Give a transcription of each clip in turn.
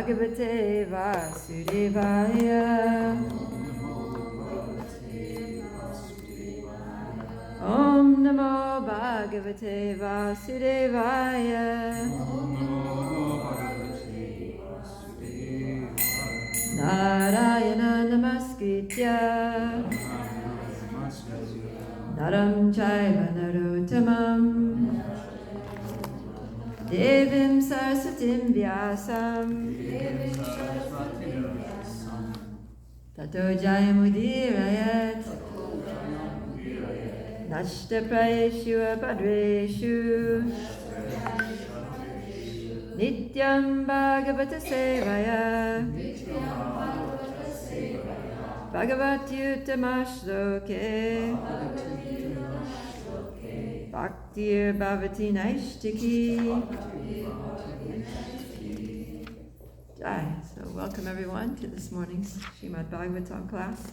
Bhagavate Vasudevaya. Om Namo Bhagavate Vasudevaya. Narayana Namaskritya Naram Chaiva Narottamam Devim Saraswatim Vyasam Tato Jayamudirayat Nashta Prayeshu Abhadreshu Nityam Bhagavata Sevaya Bhagavatyutamashloke Bhaktir Bhavati Naishtiki. Jai. So welcome everyone to this morning's Srimad Bhagavatam class.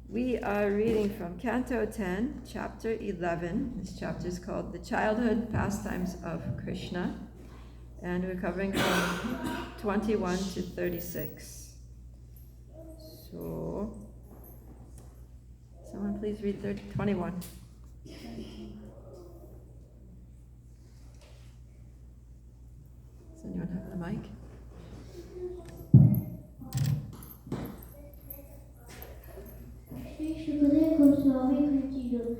We are reading from Canto 10, Chapter 11. This chapter is called The Childhood Pastimes of Krishna. And we're covering from 21 to 36. So, someone please read 21. Does anyone have the mic? Shri Shukadeva Goswami continued.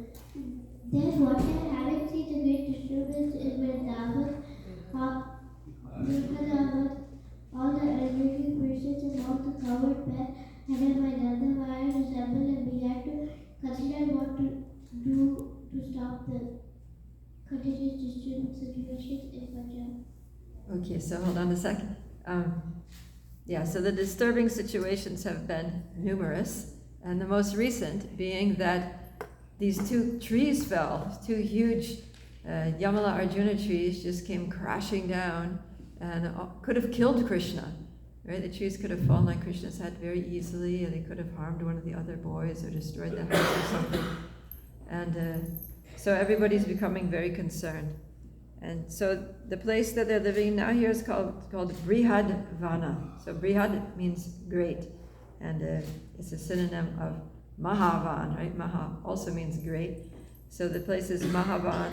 Then one day, having seen the great disturbance in Vrindavan, all the elderly persons among the covered bed, headed by Nandavaya, assembled and began to consider what to do to stop the continuous disturbing situations in Punjab. Okay, so hold on a second. So the disturbing situations have been numerous, and the most recent being that these two trees fell, two huge Yamala Arjuna trees just came crashing down and could have killed Krishna, right? The trees could have fallen on Krishna's head very easily, and they could have harmed one of the other boys or destroyed the house or something. And so everybody's becoming very concerned. And so the place that they're living in now here is called Vrindavan. So Brihad means great, and it's a synonym of Mahavan, right? Maha also means great. So the place is Mahavan,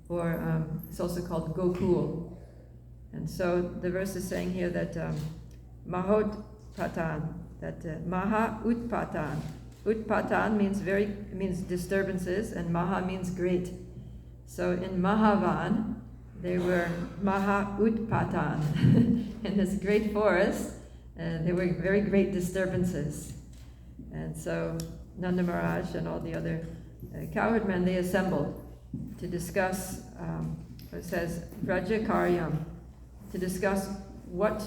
or it's also called Gokul. And so the verse is saying here that Mahot Patan, that Maha Utpatan. Utpatan means disturbances, and Maha means great. So in Mahavan, they were Maha Utpatan. In this great forest, there were very great disturbances. And so Nanda Maharaj and all the other cowherd men, they assembled to discuss, it says, Vraja Karyam, to discuss what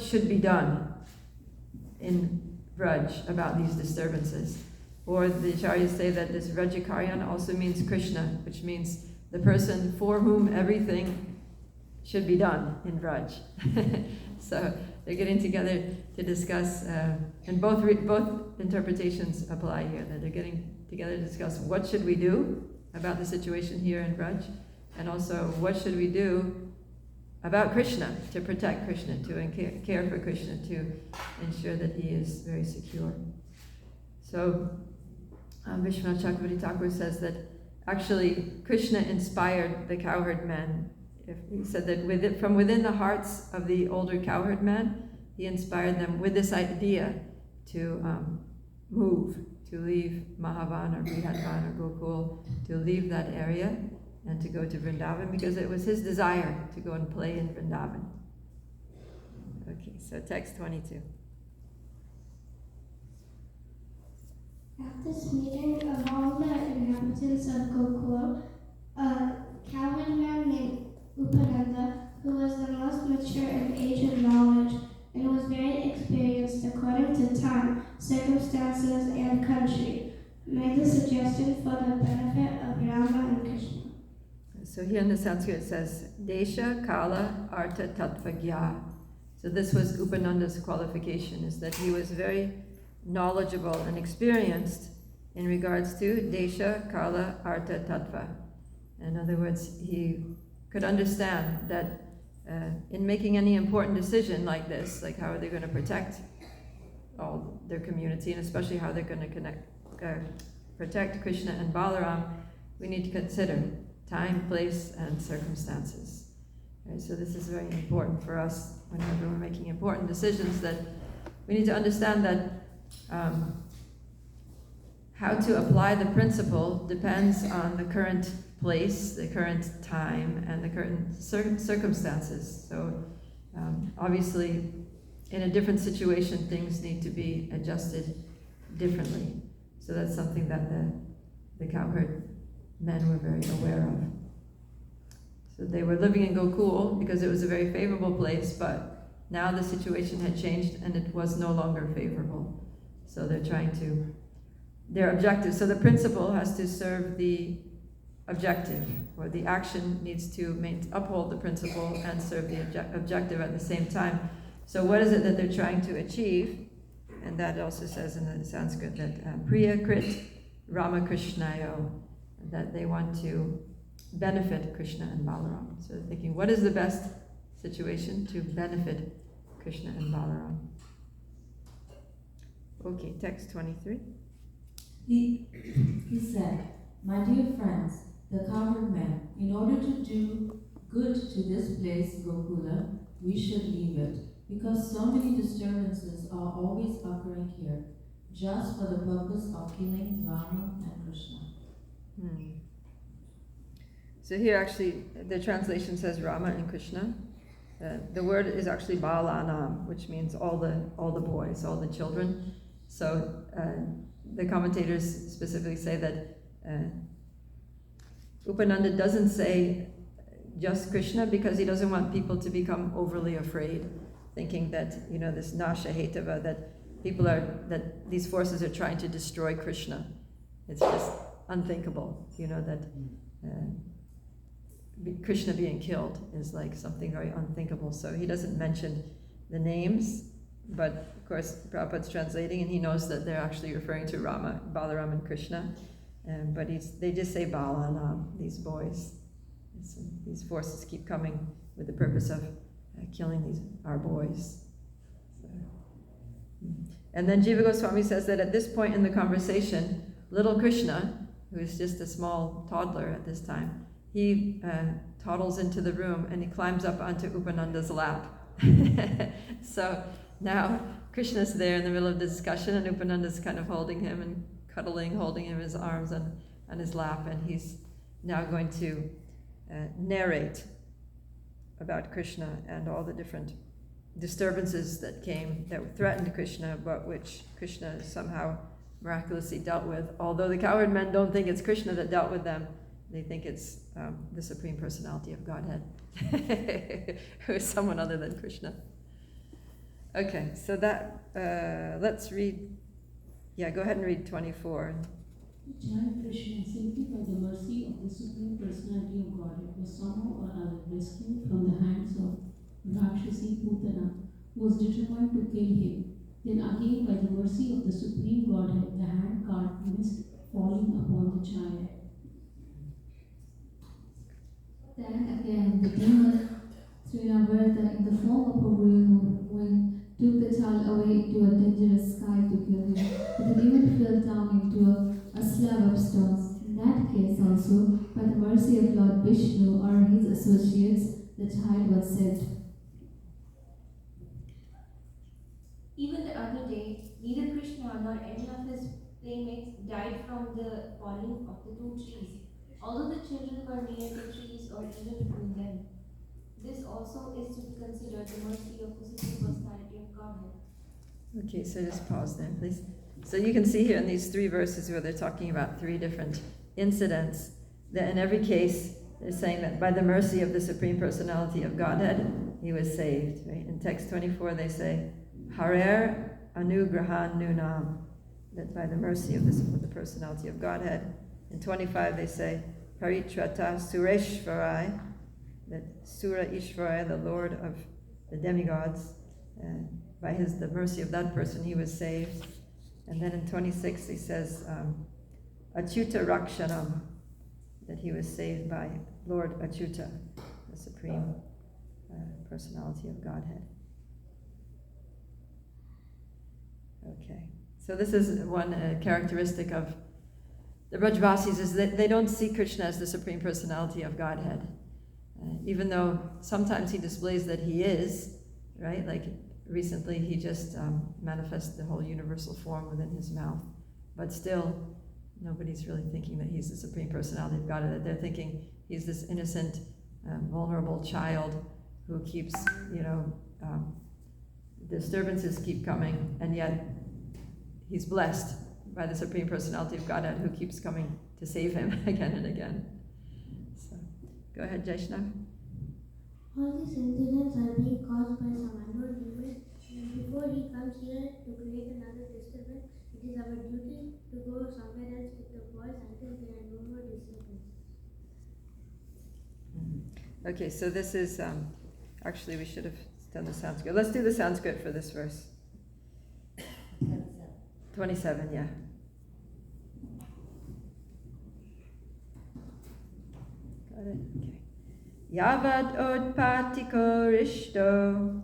should be done in Vraj about these disturbances. Or the acharyas say that this Vraja Karyan also means Krishna, which means the person for whom everything should be done in Vraj. So they're getting together to discuss, and both interpretations apply here, that they're getting together to discuss what should we do about the situation here in Vraj, and also what should we do about Krishna, to protect Krishna, to care for Krishna, to ensure that he is very secure. So Vishwanath Chakravarti Thakur says that actually Krishna inspired the cowherd men. He said that from within the hearts of the older cowherd men, he inspired them with this idea to move, to leave Mahavan or Vrindavan or Gokul, to leave that area and to go to Vrindavan, because it was his desire to go and play in Vrindavan. Okay, so text 22. At this meeting of all the inhabitants of Gokul, a cowherd man named Upananda, who was the most mature in age and knowledge, and was very experienced according to time, circumstances, and country, made the suggestion for the benefit of Rama and Krishna. So here in the Sanskrit it says, Desha, Kala, Artha, Tattva, Gya. So this was Upananda's qualification, is that he was very knowledgeable and experienced in regards to Desha, Kala, Artha, Tattva. In other words, he could understand that in making any important decision like this, like how are they going to protect all their community, and especially how they're going to protect Krishna and Balaram, we need to consider time, place, and circumstances. Right? So this is very important for us whenever we're making important decisions, that we need to understand that how to apply the principle depends on the current place, the current time, and the current circumstances. So obviously, in a different situation, things need to be adjusted differently. So that's something that the cowherd men were very aware of. So they were living in Gokul because it was a very favorable place, but now the situation had changed and it was no longer favorable. So they're trying to, their objective, so the principle has to serve the objective, or the action needs to uphold the principle and serve the objective at the same time. So what is it that they're trying to achieve? And that also says in the Sanskrit that Priya Krit Rama Krishnayo, that they want to benefit Krishna and Balaram. So they're thinking, what is the best situation to benefit Krishna and Balaram? Okay, text 23. He said, my dear friends, the cowherd men, in order to do good to this place, Gokula, we should leave it, because so many disturbances are always occurring here, just for the purpose of killing Rama and Krishna. So here actually, the translation says Rama and Krishna. The word is actually Balanam, which means all the boys, all the children. So the commentators specifically say that Upananda doesn't say just Krishna because he doesn't want people to become overly afraid, thinking that, this Nasha Hetava, that these forces are trying to destroy Krishna. It's just unthinkable, that Krishna being killed is like something very unthinkable. So he doesn't mention the names, but of course Prabhupada's translating and he knows that they're actually referring to Rama, Balaram and Krishna. But they just say Balanam, these boys. These forces keep coming with the purpose of killing our boys. So. And then Jiva Goswami says that at this point in the conversation, little Krishna, who is just a small toddler at this time, he toddles into the room and he climbs up onto Upananda's lap. So now Krishna's there in the middle of the discussion and Upananda's kind of holding him and holding him in his arms on his lap, and he's now going to narrate about Krishna and all the different disturbances that threatened Krishna, but which Krishna somehow miraculously dealt with. Although the cowherd men don't think it's Krishna that dealt with them, they think it's the Supreme Personality of Godhead, who is someone other than Krishna. Okay, so that, let's read, go ahead and read 24. Child Krishna, simply by the mercy of the Supreme Personality of Godhead, was somehow or other rescued from the hands of Rakshasi Putana, who was determined to kill him. Then again, by the mercy of the Supreme Godhead, the hand cart missed falling upon the child. Then again, the demon Srinavarta, in the form of a whirlwind, took the child away into a dangerous sky to kill him. But the demon fell down into a slab of stones. In that case also, by the mercy of Lord Vishnu or his associates, the child was saved. Even the other day, neither Krishna nor any of his playmates died from the falling of the two trees, although the children were near the trees or even between them. This also is to be considered the mercy of the Supreme Personality of Godhead. Okay, so just pause there, please. So you can see here in these 3 verses where they're talking about 3 different incidents, that in every case, they're saying that by the mercy of the Supreme Personality of Godhead, he was saved. Right? In text 24, they say, Harer Anugrahan Nunam, that by the mercy of the Personality of Godhead. In 25, they say, Paritrata Sureshvarai, that Sura Ishvara, the Lord of the demigods, by the mercy of that person, he was saved. And then in 26, he says, Achyuta Rakshanam, that he was saved by Lord Achyuta, the Supreme Personality of Godhead. Okay, so this is one characteristic of the Brajvasis, is that they don't see Krishna as the Supreme Personality of Godhead. Even though sometimes he displays that he is, right? Like recently he just manifested the whole universal form within his mouth. But still, nobody's really thinking that he's the Supreme Personality of Godhead. That they're thinking he's this innocent, vulnerable child who keeps, disturbances keep coming, and yet he's blessed by the Supreme Personality of Godhead who keeps coming to save him again and again. So, go ahead, Jaishnav. All these incidents are being caused by some unknown demon. Before he comes here to create another disturbance, it is our duty to go somewhere else with the boys until there are no more disturbances. Okay, so this is, actually we should have done the Sanskrit. Let's do the Sanskrit for this verse. 27, yeah. Got it? Okay. Yavad odpatiko rishto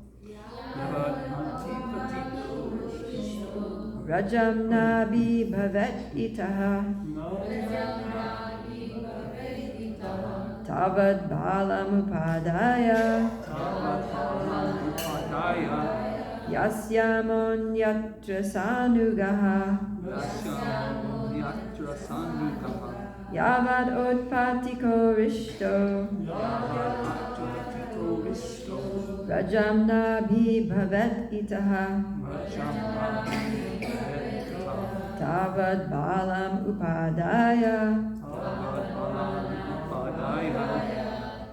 Rajam nabi bhavet itaha Tavad balam upadaya Yasyamon yatra sanugaha Yavad odpatiko rishto Rajam nabi bhavet itaha Tavad balam upadaya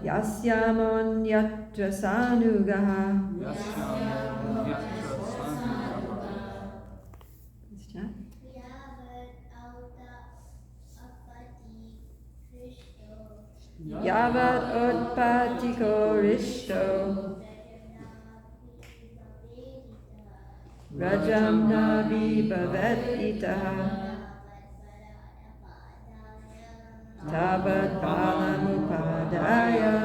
Yasyamon yatra sanugaha. Yavat utpatiko rishto Rajam nabi bhavet itaha Tavat balam upadaya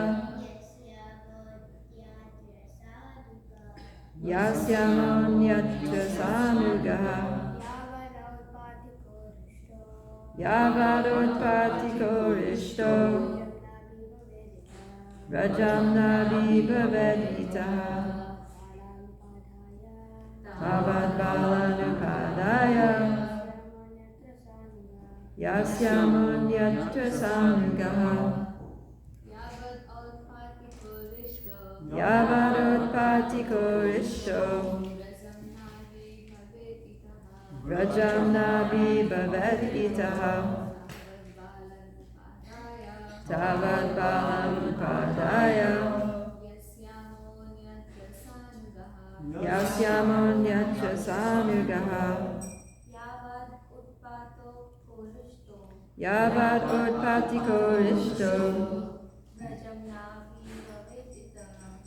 Yasyamon yatra sanugaha Yavat utpatiko rishto Rajam nabi bhavet itaha Tavat balam upadaya Yasyamon yatra sanugaha Yavat utpatiko rishto Rajamna bhavet itaha Tavad balam upadaya Yasyamonyatra sanugaha Yavad utpatiko rishto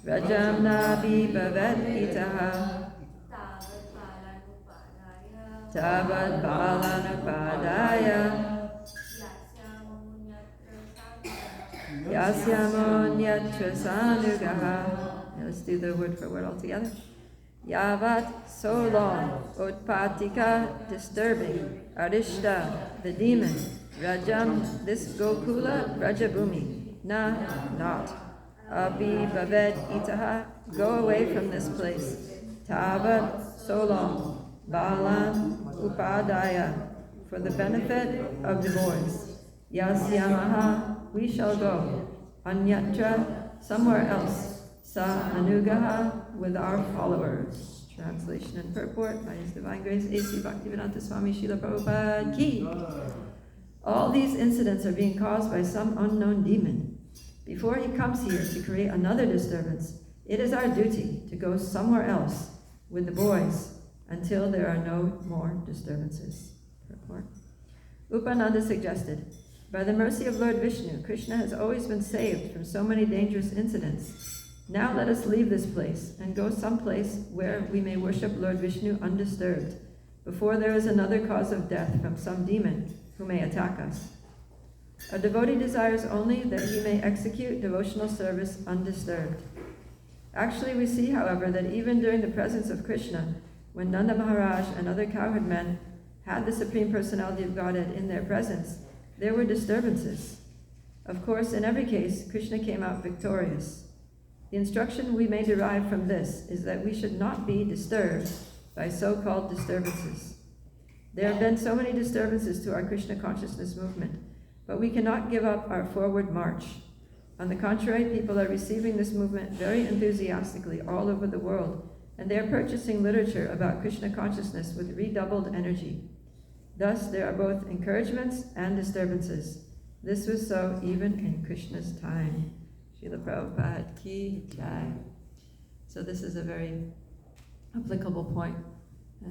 Rajamna bhavet itaha Tavad balan upadaya Yasyamonyatra sanugaha. Let's do the word for word all together. Yavat, so long, Utpatika, disturbing, Arishta, the demon, Rajam, this Gokula, Rajabhumi, na, not, Abhi Bhaved Itaha, go away from this place, Tavat, so long, Balan, Upadaya, for the benefit of the boys, Yasyamaha, we shall go, Anyatra, somewhere else, Sa Anugaha, with our followers. Translation and purport by His Divine Grace A.C. Bhaktivedanta Swami Srila Prabhupada Ki. All these incidents are being caused by some unknown demon. Before he comes here to create another disturbance, it is our duty to go somewhere else with the boys until there are no more disturbances. Purport. Upananda suggested, by the mercy of Lord Vishnu, Krishna has always been saved from so many dangerous incidents. Now let us leave this place and go someplace where we may worship Lord Vishnu undisturbed, before there is another cause of death from some demon who may attack us. A devotee desires only that he may execute devotional service undisturbed. Actually, we see, however, that even during the presence of Krishna, when Nanda Maharaj and other cowherd men had the Supreme Personality of Godhead in their presence, there were disturbances. Of course, in every case, Krishna came out victorious. The instruction we may derive from this is that we should not be disturbed by so-called disturbances. There have been so many disturbances to our Krishna consciousness movement, but we cannot give up our forward march. On the contrary, people are receiving this movement very enthusiastically all over the world, and they are purchasing literature about Krishna consciousness with redoubled energy. Thus, there are both encouragements and disturbances. This was so even in Krishna's time. Srila Prabhupada Ki Jai. So this is a very applicable point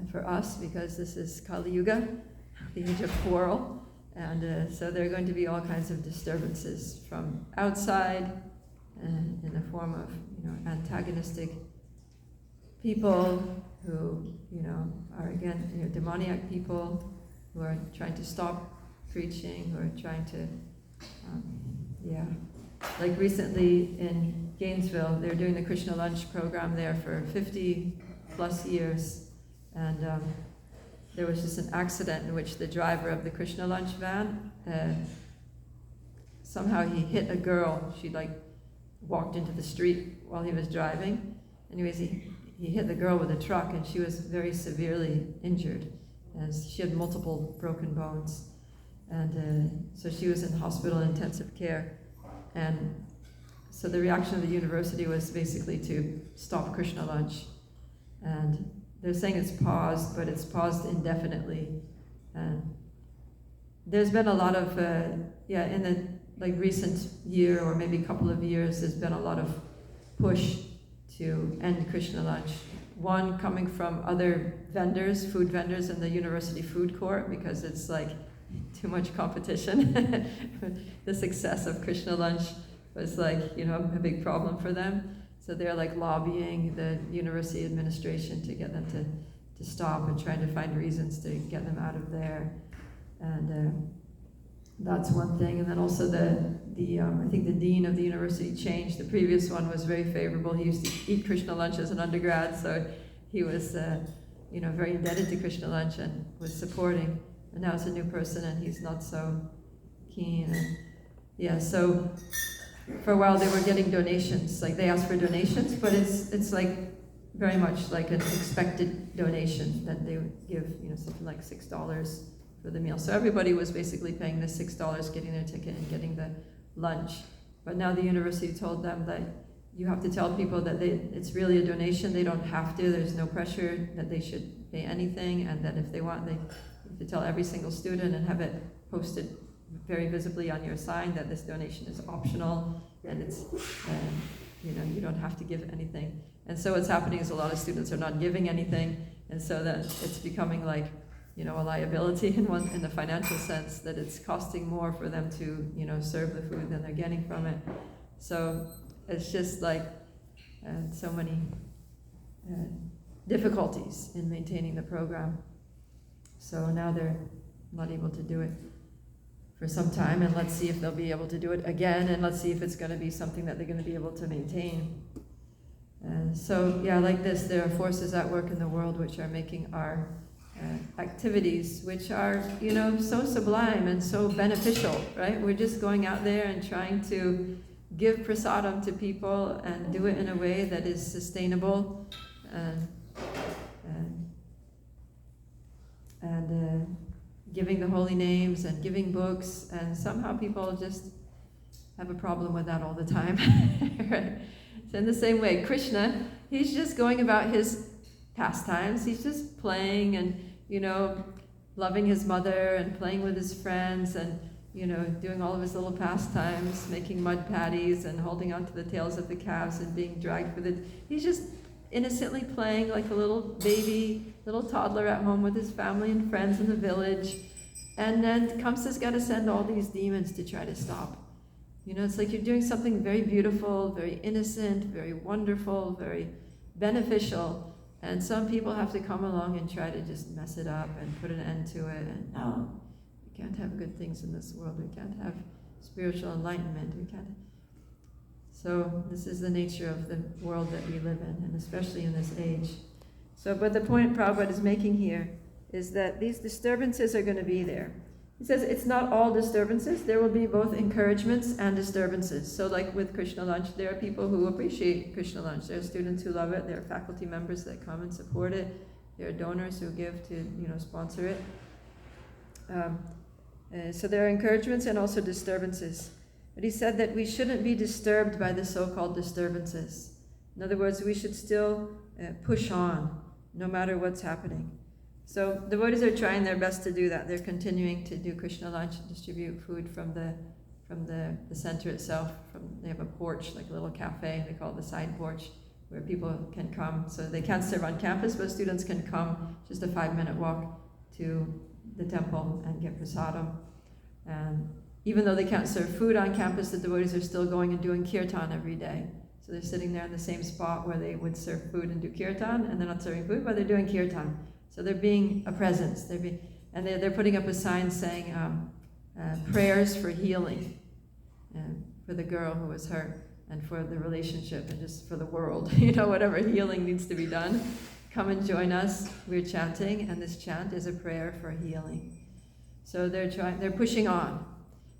for us, because this is Kali Yuga, the age of quarrel, and so there are going to be all kinds of disturbances from outside, in the form of antagonistic people who are again demoniac people who are trying to stop preaching, who are trying to like recently in Gainesville, they're doing the Krishna lunch program there for 50 plus years, and there was just an accident in which the driver of the Krishna lunch van, somehow he hit a girl. She walked into the street while he was driving. Anyways, he hit the girl with a truck, and she was very severely injured, as she had multiple broken bones, and so she was in hospital intensive care. And so the reaction of the university was basically to stop Krishna lunch. And they're saying it's paused, but it's paused indefinitely. And there's been a lot of, in the recent year or maybe couple of years, there's been a lot of push to end Krishna lunch. One coming from other vendors, food vendors in the university food court, because it's too much competition. The success of Krishna lunch was a big problem for them. So they're lobbying the university administration to get them to stop, and trying to find reasons to get them out of there. And that's one thing. And then also I think the dean of the university changed. The previous one was very favorable. He used to eat Krishna lunch as an undergrad, so he was very indebted to Krishna lunch and was supporting. And now it's a new person, and he's not so keen. And so for a while they were getting donations. They asked for donations, but it's very much like an expected donation that they would give, something like $6 for the meal. So everybody was basically paying the $6, getting their ticket and getting the lunch. But now the university told them that you have to tell people that it's really a donation. They don't have to. There's no pressure that they should pay anything, and that if they want, they have to tell every single student and have it posted very visibly on your sign that this donation is optional, and it's, you don't have to give anything. And so what's happening is a lot of students are not giving anything, and so that it's becoming like, a liability in the financial sense, that it's costing more for them to, serve the food than they're getting from it. So it's just like so many difficulties in maintaining the program. So now they're not able to do it for some time, and let's see if they'll be able to do it again, and let's see if it's going to be something that they're going to be able to maintain. So yeah, like this, there are forces at work in the world which are making our activities, which are, so sublime and so beneficial, right? We're just going out there and trying to give prasadam to people and do it in a way that is sustainable and giving the holy names and giving books, and somehow people just have a problem with that all the time. Right? So in the same way, Krishna, he's just going about his pastimes. He's just playing and, loving his mother and playing with his friends and, doing all of his little pastimes, making mud patties and holding onto the tails of the calves and being dragged with it. He's just innocently playing like a little baby, little toddler at home with his family and friends in the village. And then Kamsa's got to send all these demons to try to stop. It's like you're doing something very beautiful, very innocent, very wonderful, very beneficial. And some people have to come along and try to just mess it up and put an end to it. And no, we can't have good things in this world. We can't have spiritual enlightenment. We can't. So this is the nature of the world that we live in, and especially in this age. So, but the point Prabhupada is making here is that these disturbances are going to be there. He says it's not all disturbances. There will be both encouragements and disturbances. So like with Krishna Lunch, there are people who appreciate Krishna Lunch. There are students who love it. There are faculty members that come and support it. There are donors who give to, sponsor it. So there are encouragements and also disturbances. But he said that we shouldn't be disturbed by the so-called disturbances. In other words, we should still push on, no matter what's happening. So devotees are trying their best to do that. They're continuing to do Krishna Lunch, distribute food from the center itself. They have a porch, like a little cafe, they call it the side porch, where people can come. So they can't serve on campus, but students can come, just a 5-minute walk to the temple and get prasadam. And even though they can't serve food on campus, the devotees are still going and doing kirtan every day. So they're sitting there in the same spot where they would serve food and do kirtan, and they're not serving food, but they're doing kirtan. So they're being a presence. They're putting up a sign saying prayers for healing, for the girl who was hurt, and for the relationship, and just for the world. Whatever healing needs to be done, come and join us. We're chanting, and this chant is a prayer for healing. So they're pushing on.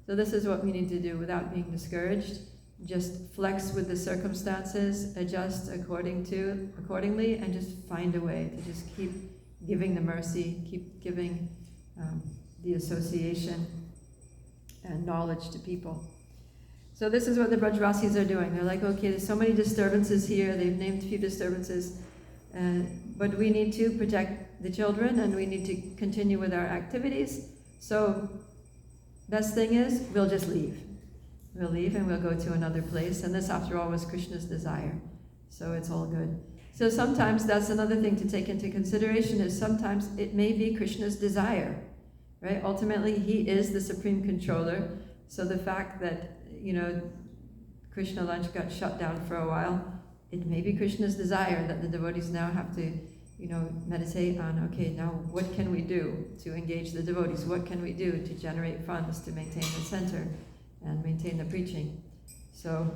So this is what we need to do without being discouraged. Just flex with the circumstances, adjust accordingly, and just find a way to just keep giving the mercy, keep giving the association and knowledge to people. So this is what the Brajvasis are doing. They're like, okay, there's so many disturbances here. They've named a few disturbances, but we need to protect the children, and we need to continue with our activities. So best thing is, we'll just leave. We'll leave and we'll go to another place. And this, after all, was Krishna's desire. So it's all good. So sometimes that's another thing to take into consideration, is sometimes it may be Krishna's desire, right? Ultimately, he is the supreme controller. So the fact that, Krishna Lunch got shut down for a while, it may be Krishna's desire that the devotees now have to, meditate on, okay, now what can we do to engage the devotees? What can we do to generate funds to maintain the center and maintain the preaching? So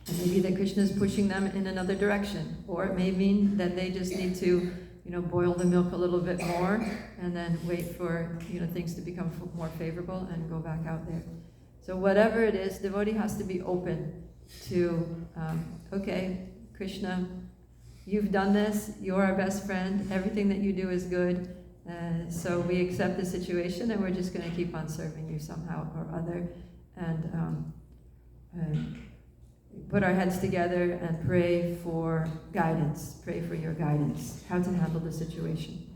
it may be that Krishna is pushing them in another direction, or it may mean that they just need to, boil the milk a little bit more and then wait for, things to become more favorable and go back out there. So whatever it is, devotee has to be open to, okay, Krishna, you've done this, you're our best friend, everything that you do is good, so we accept the situation and we're just going to keep on serving you somehow or other. And put our heads together and pray for guidance, pray for your guidance, how to handle the situation.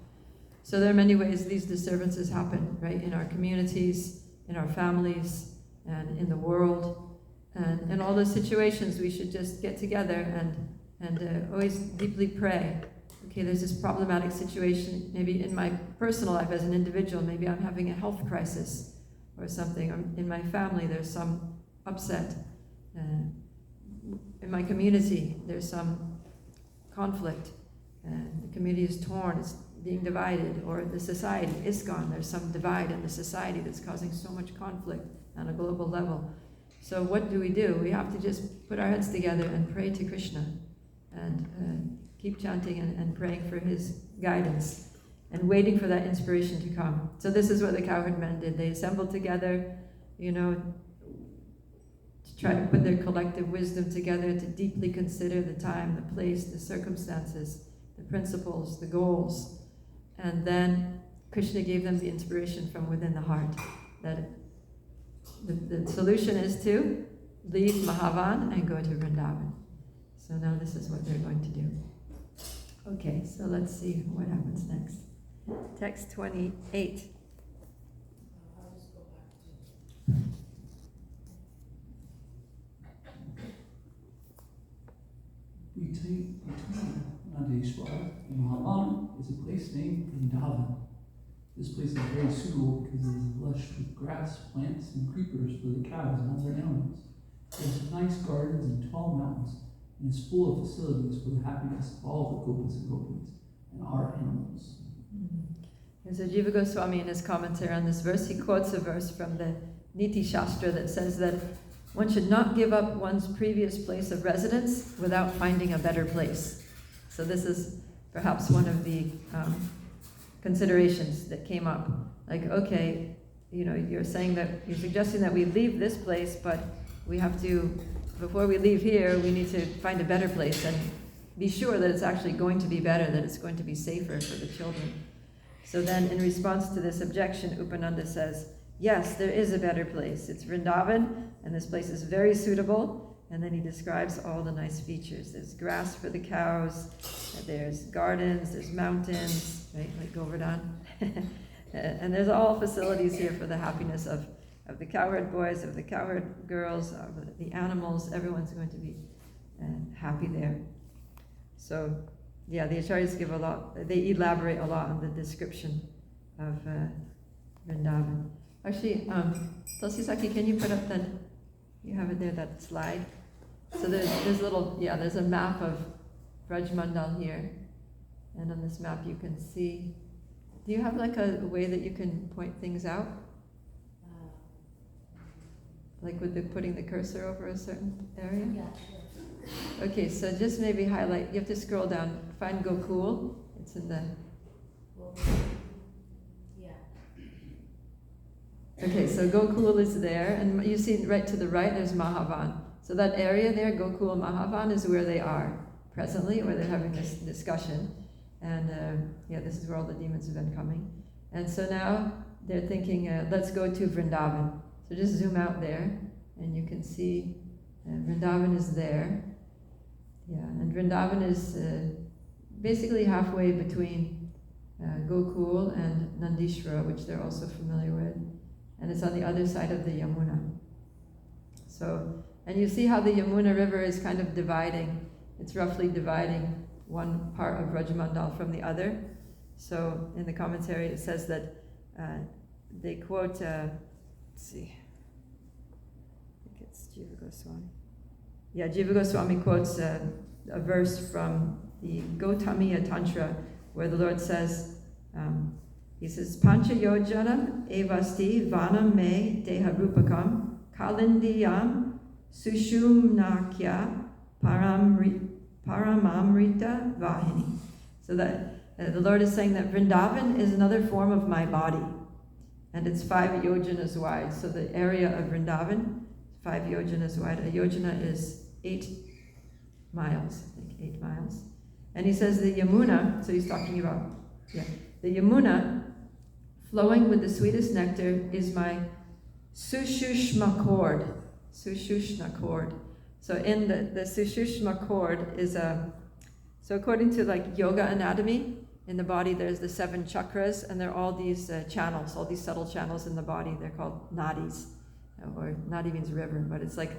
So there are many ways these disturbances happen, right? In our communities, in our families, and in the world. And in all those situations, we should just get together and always deeply pray. Okay, there's this problematic situation, maybe in my personal life as an individual, maybe I'm having a health crisis or something, or in my family there's some upset. In my community, there's some conflict, and the community is torn, it's being divided, or the society, ISKCON, there's some divide in the society that's causing so much conflict on a global level. So what do? We have to just put our heads together and pray to Krishna, and keep chanting and praying for his guidance, and waiting for that inspiration to come. So this is what the cowherd men did. They assembled together, to try to put their collective wisdom together, to deeply consider the time, the place, the circumstances, the principles, the goals. And then Krishna gave them the inspiration from within the heart, that the solution is to leave Mahavan and go to Vrindavan. So now this is what they're going to do. Okay, so let's see what happens next. Text 28. Between Nandeshwar and Mahavan is a place named Vrindavan. This place is very suitable because it is lush with grass, plants, and creepers for the cows and other animals. It has nice gardens and tall mountains, and is full of facilities for the happiness of all the gopas and gopis and our animals. And so Jiva Goswami, in his commentary on this verse, he quotes a verse from the Niti Shastra that says that one should not give up one's previous place of residence without finding a better place. So this is perhaps one of the considerations that came up. Like, okay, you're suggesting that we leave this place, but we have to, before we leave here, we need to find a better place and be sure that it's actually going to be better, that it's going to be safer for the children. So then, in response to this objection, Upananda says, yes, there is a better place. It's Vrindavan, and this place is very suitable. And then he describes all the nice features. There's grass for the cows, there's gardens, there's mountains, right, like Govardhan. And there's all facilities here for the happiness of the cowherd boys, of the cowherd girls, of the animals. Everyone's going to be happy there. So, yeah, the Acharyas give a lot, they elaborate a lot on the description of Vrindavan. Actually, Tulsi-Saki, can you put up that, you have it there, that slide? So there's there's a map of Braj Mandal here. And on this map you can see, do you have like a way that you can point things out? Like with putting the cursor over a certain area? Yeah, sure. Okay, so just maybe highlight, you have to scroll down, find Gokul, it's in the... Yeah. Okay, so Gokul is there, and you see right to the right, there's Mahavan. So that area there, Gokul Mahavan, is where they are presently, where they're having this discussion. And this is where all the demons have been coming. And so now they're thinking, let's go to Vrindavan. So just zoom out there, and you can see Vrindavan is there. Yeah, and Vrindavan is basically halfway between Gokul and Nandishvara, which they're also familiar with. And it's on the other side of the Yamuna. So, and you see how the Yamuna River is kind of dividing. It's roughly dividing one part of Rajamandal from the other. So in the commentary it says that they quote, let's see, I think it's Jiva Goswami. Yeah, Jiva Goswami quotes a verse from the Gautamiya Tantra where the Lord says, he says, Pancha yojana evasti vanam me deharupakam kalindiyam sushumnakya paramamrita vahini. So that the Lord is saying that Vrindavan is another form of my body, and it's 5 yojanas wide. So the area of Vrindavan, 5 yojanas wide. A yojana is 8 miles, I think 8 miles. And he says the Yamuna, so he's talking about, the Yamuna flowing with the sweetest nectar is my Sushushma cord. Sushushna cord. So in the Sushushma cord is so according to like yoga anatomy, in the body there's the 7 chakras, and there are all these channels, all these subtle channels in the body. They're called nadis, or nadi means river, but it's like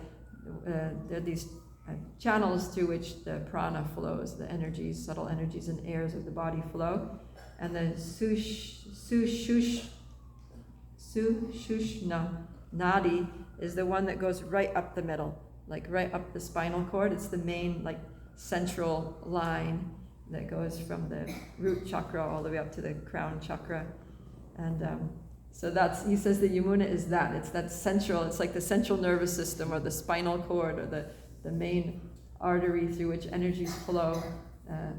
there are these channels through which the prana flows, the energies, subtle energies and airs of the body flow. And the Sushushna nadi is the one that goes right up the middle, like right up the spinal cord. It's the main like central line that goes from the root chakra all the way up to the crown chakra. And so that's, he says the Yamuna is that. It's that central, it's like the central nervous system or the spinal cord or the main artery through which energies flow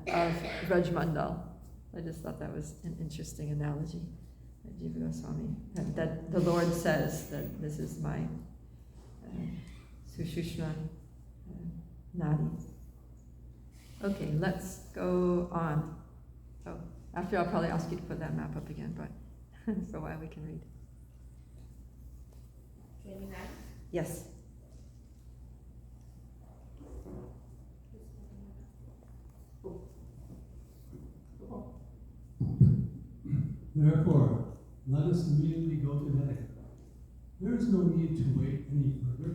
of Rajmandal. I just thought that was an interesting analogy that Jiva Goswami, that the Lord says that this is my Sushushma Nadi. Okay, let's go on. Oh, after I'll probably ask you to put that map up again, but for a while we can read. 29. Yes. Therefore, let us immediately go to Vedic. There is no need to wait any further.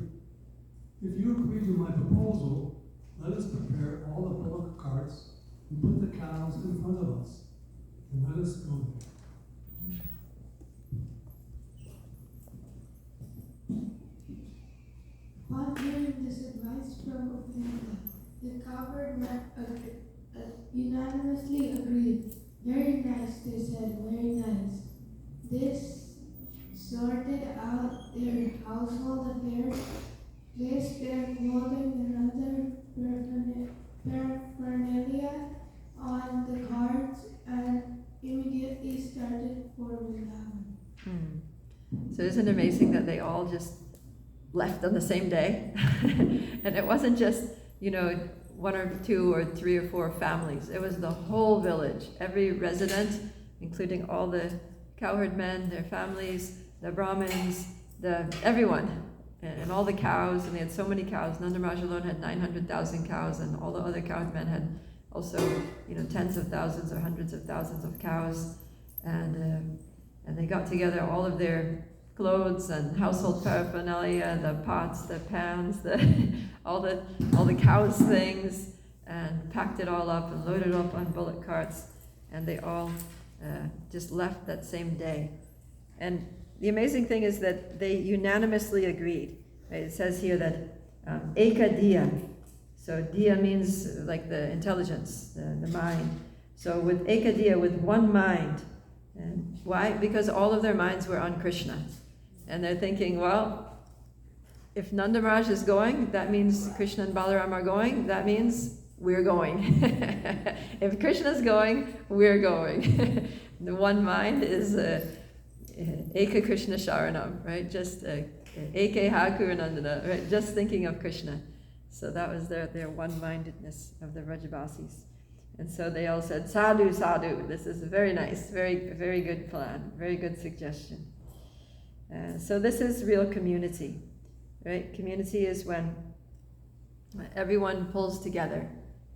If you agree to my proposal, let us prepare all the bullock carts and put the cows in front of us, and let us go there. Upon hearing this advice from Vrindavan, the cowherd men unanimously agreed. Very nice, they said, very nice. This sorted out their household affairs, placed their clothing and other paraphernalia on the carts, and immediately started for Vrindavan. So isn't it amazing that they all just left on the same day? And it wasn't just, 1 or 2 or 3 or 4 families. It was the whole village, every resident, including all the cowherd men, their families, the Brahmins, everyone, and all the cows. And they had so many cows. Nanda Maharaj alone had 900,000 cows, and all the other cowherd men had also, tens of thousands or hundreds of thousands of cows. And they got together all of their clothes and household paraphernalia, the pots, the pans, all the cows' things, and packed it all up and loaded it up on bullock carts, and they all just left that same day. And the amazing thing is that they unanimously agreed. Right? It says here that Eka Diya, so Diya means like the intelligence, the mind. So with Eka Diya, with one mind. And why? Because all of their minds were on Krishna. And they're thinking, well, if Nanda Maharaj is going, that means Krishna and Balaram are going, that means we're going. If Krishna's going, we're going. The one mind is Eka Krishna Sharanam, right? Just Eke Hakuranandana, right? Just thinking of Krishna. So that was their one-mindedness of the Vrajabasis. And so they all said, sadhu, sadhu. This is very nice, very, very good plan, very good suggestion. So this is real community, right? Community is when everyone pulls together,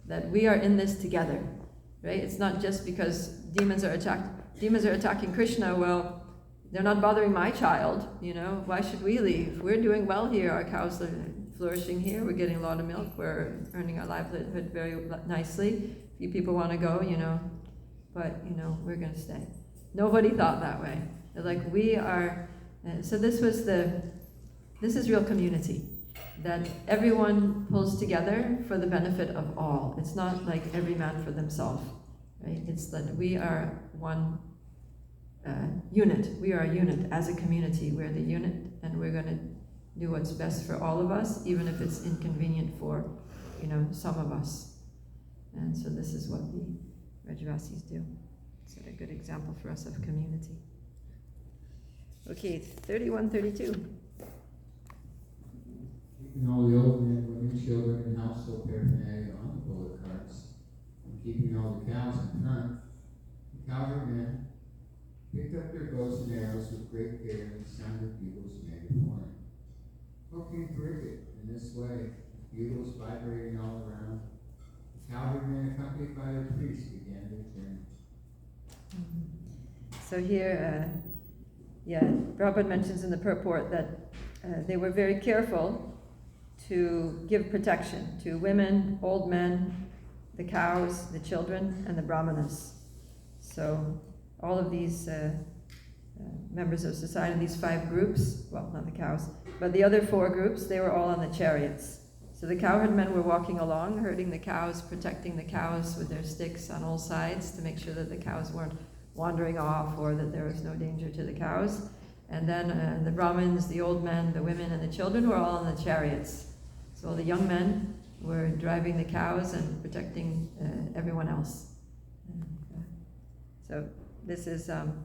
that we are in this together, right? It's not just because demons are attacking Krishna. Well, they're not bothering my child, why should we leave? We're doing well here, our cows are flourishing here, we're getting a lot of milk, we're earning our livelihood very nicely. Few people want to go, but we're going to stay. Nobody thought that way. They're like, we are. So this is real community, that everyone pulls together for the benefit of all. It's not like every man for themselves, right? It's that we are one unit. We are a unit as a community. We're the unit, and we're going to do what's best for all of us, even if it's inconvenient for, some of us. And so this is what the Vrajavasis do. It's a good example for us of community. Okay, 31, 32. Keeping all the old men, women, children, and household paraphernalia on the bullock carts, and keeping all the cows in front, the cowherd men picked up their bows and arrows with great care and sounded bugles made of horn. Poking cricket in this way, bugles vibrating all around. The cavalrymen, accompanied by their priests, began their journey. So here, Prabhupada mentions in the purport that they were very careful to give protection to women, old men, the cows, the children, and the brahmanas. So all of these members of society, these 5 groups, well, not the cows, but the other 4 groups, they were all on the chariots. So the cowherd men were walking along, herding the cows, protecting the cows with their sticks on all sides to make sure that the cows weren't wandering off or that there was no danger to the cows. And then the Brahmins, the old men, the women, and the children were all on the chariots. So all the young men were driving the cows and protecting everyone else. So this is an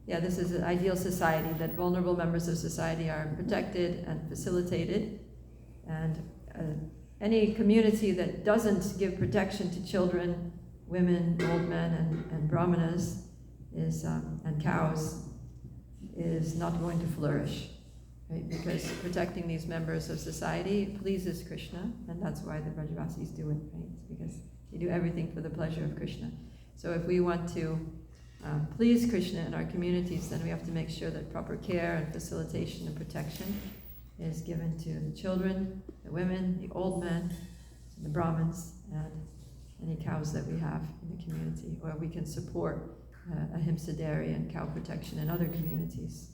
ideal society, that vulnerable members of society are protected and facilitated. And any community that doesn't give protection to children, women, old men, and brahmanas and cows is not going to flourish, right? Because protecting these members of society pleases Krishna, and that's why the Brajavasis do it, right? It's because they do everything for the pleasure of Krishna. So if we want to please Krishna in our communities, then we have to make sure that proper care and facilitation and protection is given to the children, the women, the old men, the Brahmins, and any cows that we have in the community, or we can support ahimsa dairy and cow protection in other communities.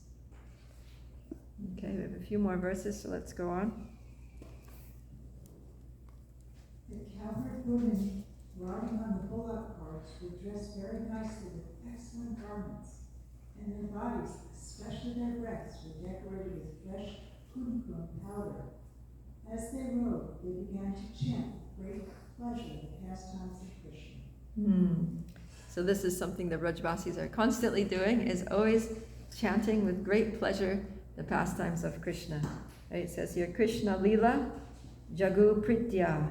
Okay, we have a few more verses, so let's go on. The cowherd women riding on the bullock carts were dressed very nicely with excellent garments, and their bodies, especially their breasts, were decorated with fresh kumkum powder. As they rode, they began to chant with great pleasure the pastimes of Krishna. So this is something the Brajavasis are constantly doing, is always chanting with great pleasure the pastimes of Krishna. Right? It says here, Krishna-lila, jagu pritya,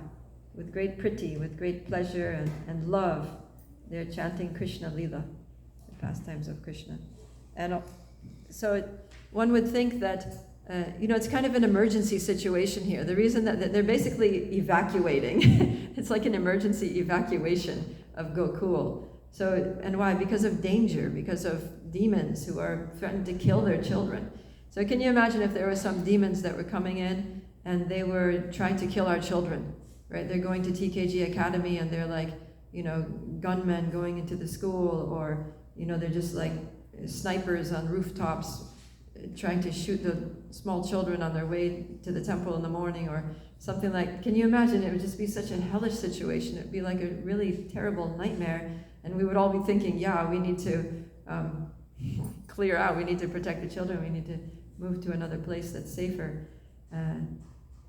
with great priti, with great pleasure and love. They're chanting Krishna-lila, the pastimes of Krishna. And so one would think that it's kind of an emergency situation here. The reason that they're basically evacuating, it's like an emergency evacuation of Gokul. So, and why? Because of danger, because of demons who are threatening to kill their children. So can you imagine if there were some demons that were coming in and they were trying to kill our children, right? They're going to TKG Academy and they're like, gunmen going into the school, or, they're just like snipers on rooftops trying to shoot the small children on their way to the temple in the morning, or something like, can you imagine? It would just be such a hellish situation. It would be like a really terrible nightmare, and we would all be thinking, we need to clear out, we need to protect the children, we need to move to another place that's safer. And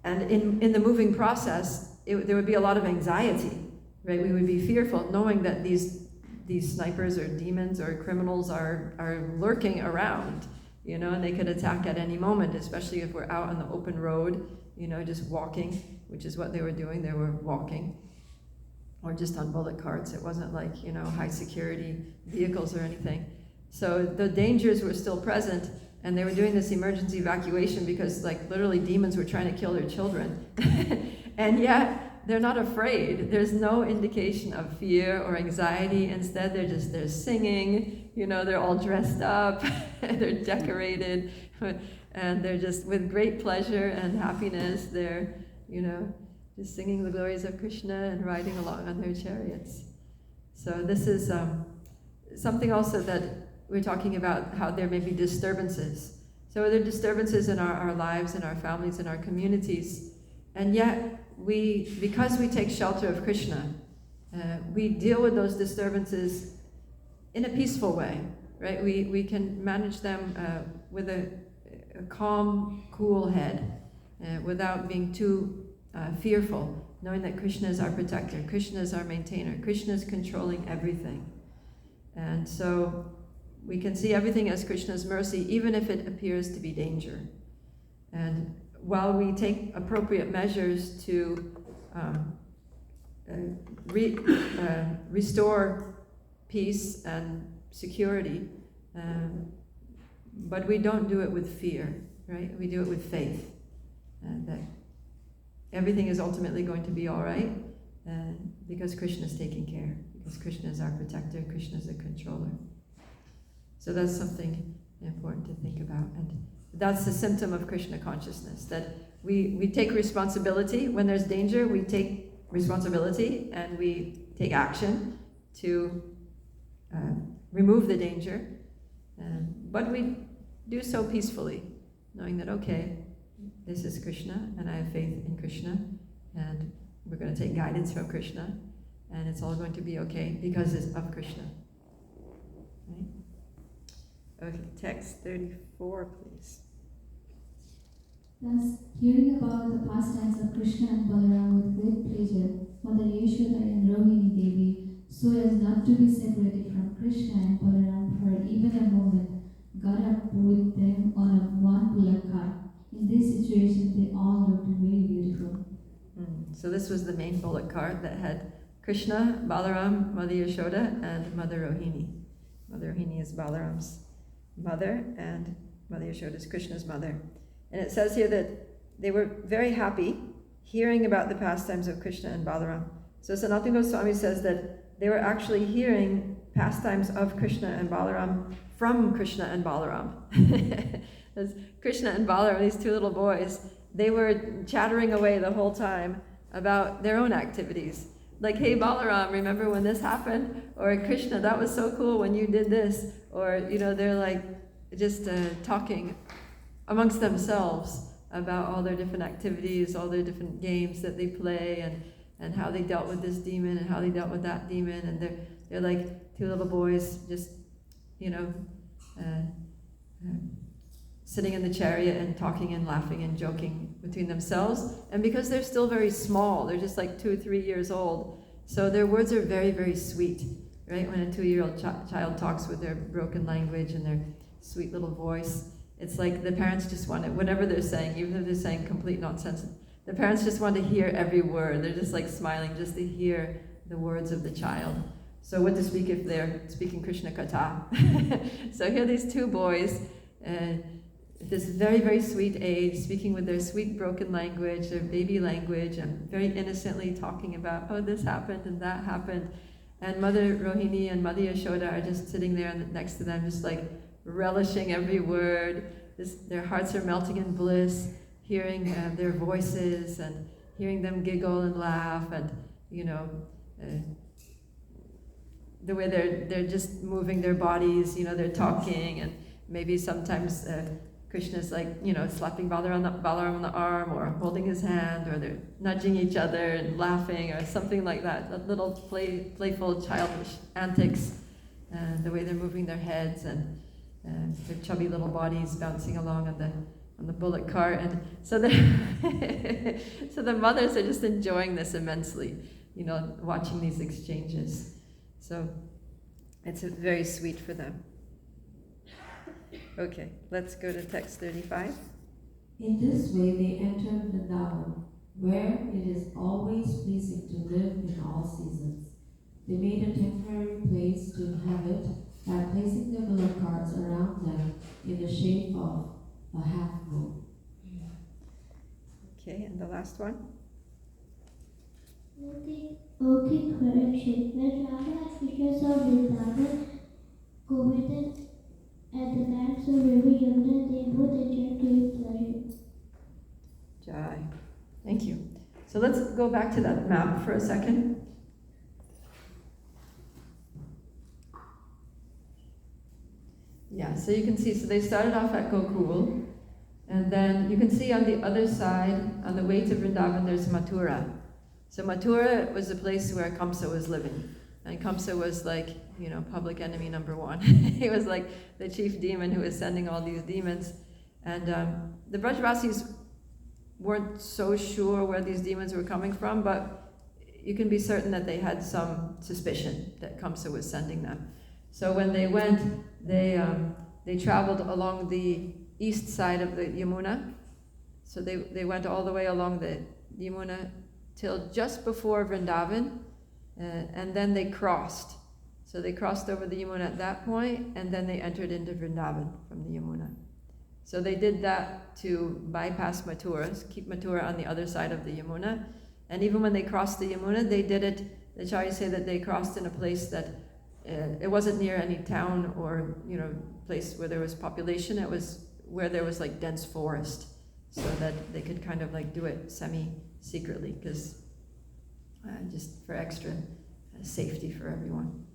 in the moving process, there would be a lot of anxiety, right? We would be fearful knowing that these snipers or demons or criminals are lurking around, and they could attack at any moment, especially if we're out on the open road, just walking, which is what they were doing. They were walking, or just on bullock carts. It wasn't like, high security vehicles or anything. So the dangers were still present, and they were doing this emergency evacuation because, like, literally demons were trying to kill their children. And yet, they're not afraid. There's no indication of fear or anxiety. Instead, they're singing, they're all dressed up, they're decorated, and they're just with great pleasure and happiness. They're, just singing the glories of Krishna and riding along on their chariots. So this is something also that we're talking about, how there may be disturbances. So are there disturbances in our lives, in our families, in our communities? And yet, because we take shelter of Krishna, we deal with those disturbances in a peaceful way, right? We can manage them with a calm, cool head, without being too fearful, knowing that Krishna is our protector, Krishna is our maintainer, Krishna is controlling everything. And so we can see everything as Krishna's mercy, even if it appears to be danger. And while we take appropriate measures to restore peace and security, but we don't do it with fear, right? We do it with faith. everything is ultimately going to be all right, because Krishna is taking care, because Krishna is our protector, Krishna is the controller. So that's something important to think about. And that's the symptom of Krishna consciousness, that we take responsibility. When there's danger, we take responsibility and we take action to remove the danger. But we do so peacefully, knowing that, okay, this is Krishna, and I have faith in Krishna, and we're going to take guidance from Krishna, and it's all going to be okay because it's of Krishna. Right? Okay, text 34, please. Thus, hearing about the pastimes of Krishna and Balaram with great pleasure, Mother Yashoda and Rohini Devi, so as not to be separated from Krishna and Balaram for even a moment, got up with them on a one bullock cart. In this situation, they all looked very beautiful. So this was the main bullock cart that had Krishna, Balaram, Mother Yashoda, and Mother Rohini. Mother Rohini is Balaram's mother, and Mother Yashoda is Krishna's mother. And it says here that they were very happy hearing about the pastimes of Krishna and Balaram. So Sanatana Goswami says that they were actually hearing pastimes of Krishna and Balaram from Krishna and Balaram. As Krishna and Balaram, these two little boys, they were chattering away the whole time about their own activities. Like, hey Balaram, remember when this happened? Or Krishna, that was so cool when you did this. Or, they're like just talking amongst themselves about all their different activities, all their different games that they play, and how they dealt with this demon and how they dealt with that demon. And they're like two little boys just, sitting in the chariot and talking and laughing and joking between themselves. And because they're still very small, they're just like 2 or 3 years old, so their words are very, very sweet, right? When a 2-year-old child talks with their broken language and their sweet little voice, it's like the parents just want it, whatever they're saying, even if they're saying complete nonsense, the parents just want to hear every word. They're just like smiling just to hear the words of the child. So what to speak if they're speaking Krishna Katha? So here are these two boys, at this very, very sweet age, speaking with their sweet broken language, their baby language, and very innocently talking about, oh, this happened and that happened. And Mother Rohini and Mother Yashoda are just sitting there next to them, just like relishing every word. Their hearts are melting in bliss, hearing their voices and hearing them giggle and laugh, and the way they're just moving their bodies, they're talking, and maybe sometimes Krishna's like, slapping Balaram on the arm, or holding his hand, or they're nudging each other and laughing, or something like that. Little playful, childish antics, and the way they're moving their heads and their chubby little bodies bouncing along on the bullock cart. And so so the mothers are just enjoying this immensely, watching these exchanges. So it's very sweet for them. Okay, let's go to text 35. In this way they entered Vrindavan, where it is always pleasing to live in all seasons. They made a temporary place to inhabit by placing their bullock carts around them in the shape of a half-moon. Okay, and the last one. Okay, correction. When Radha and Krishna saw Vrindavan, Govardhan, at the banks of river Yamuna, they both entered to his pleasure. Jai. Thank you. So let's go back to that map for a second. Yeah, so you can see, so they started off at Gokul, and then you can see on the other side, on the way to Vrindavan, there's Mathura. So Mathura was the place where Kamsa was living. And Kamsa was like, public enemy number one. He was like the chief demon who was sending all these demons. And the Brajvasis weren't so sure where these demons were coming from, but you can be certain that they had some suspicion that Kamsa was sending them. So when they went, they traveled along the east side of the Yamuna. So they went all the way along the Yamuna till just before Vrindavan, and then they crossed. So they crossed over the Yamuna at that point, and then they entered into Vrindavan from the Yamuna. So they did that to bypass Mathura, keep Mathura on the other side of the Yamuna. And even when they crossed the Yamuna, they did it, the Acharyas say that they crossed in a place that it wasn't near any town or, place where there was population. It was where there was like dense forest, so that they could kind of like do it semi-secretly, because just for extra safety for everyone.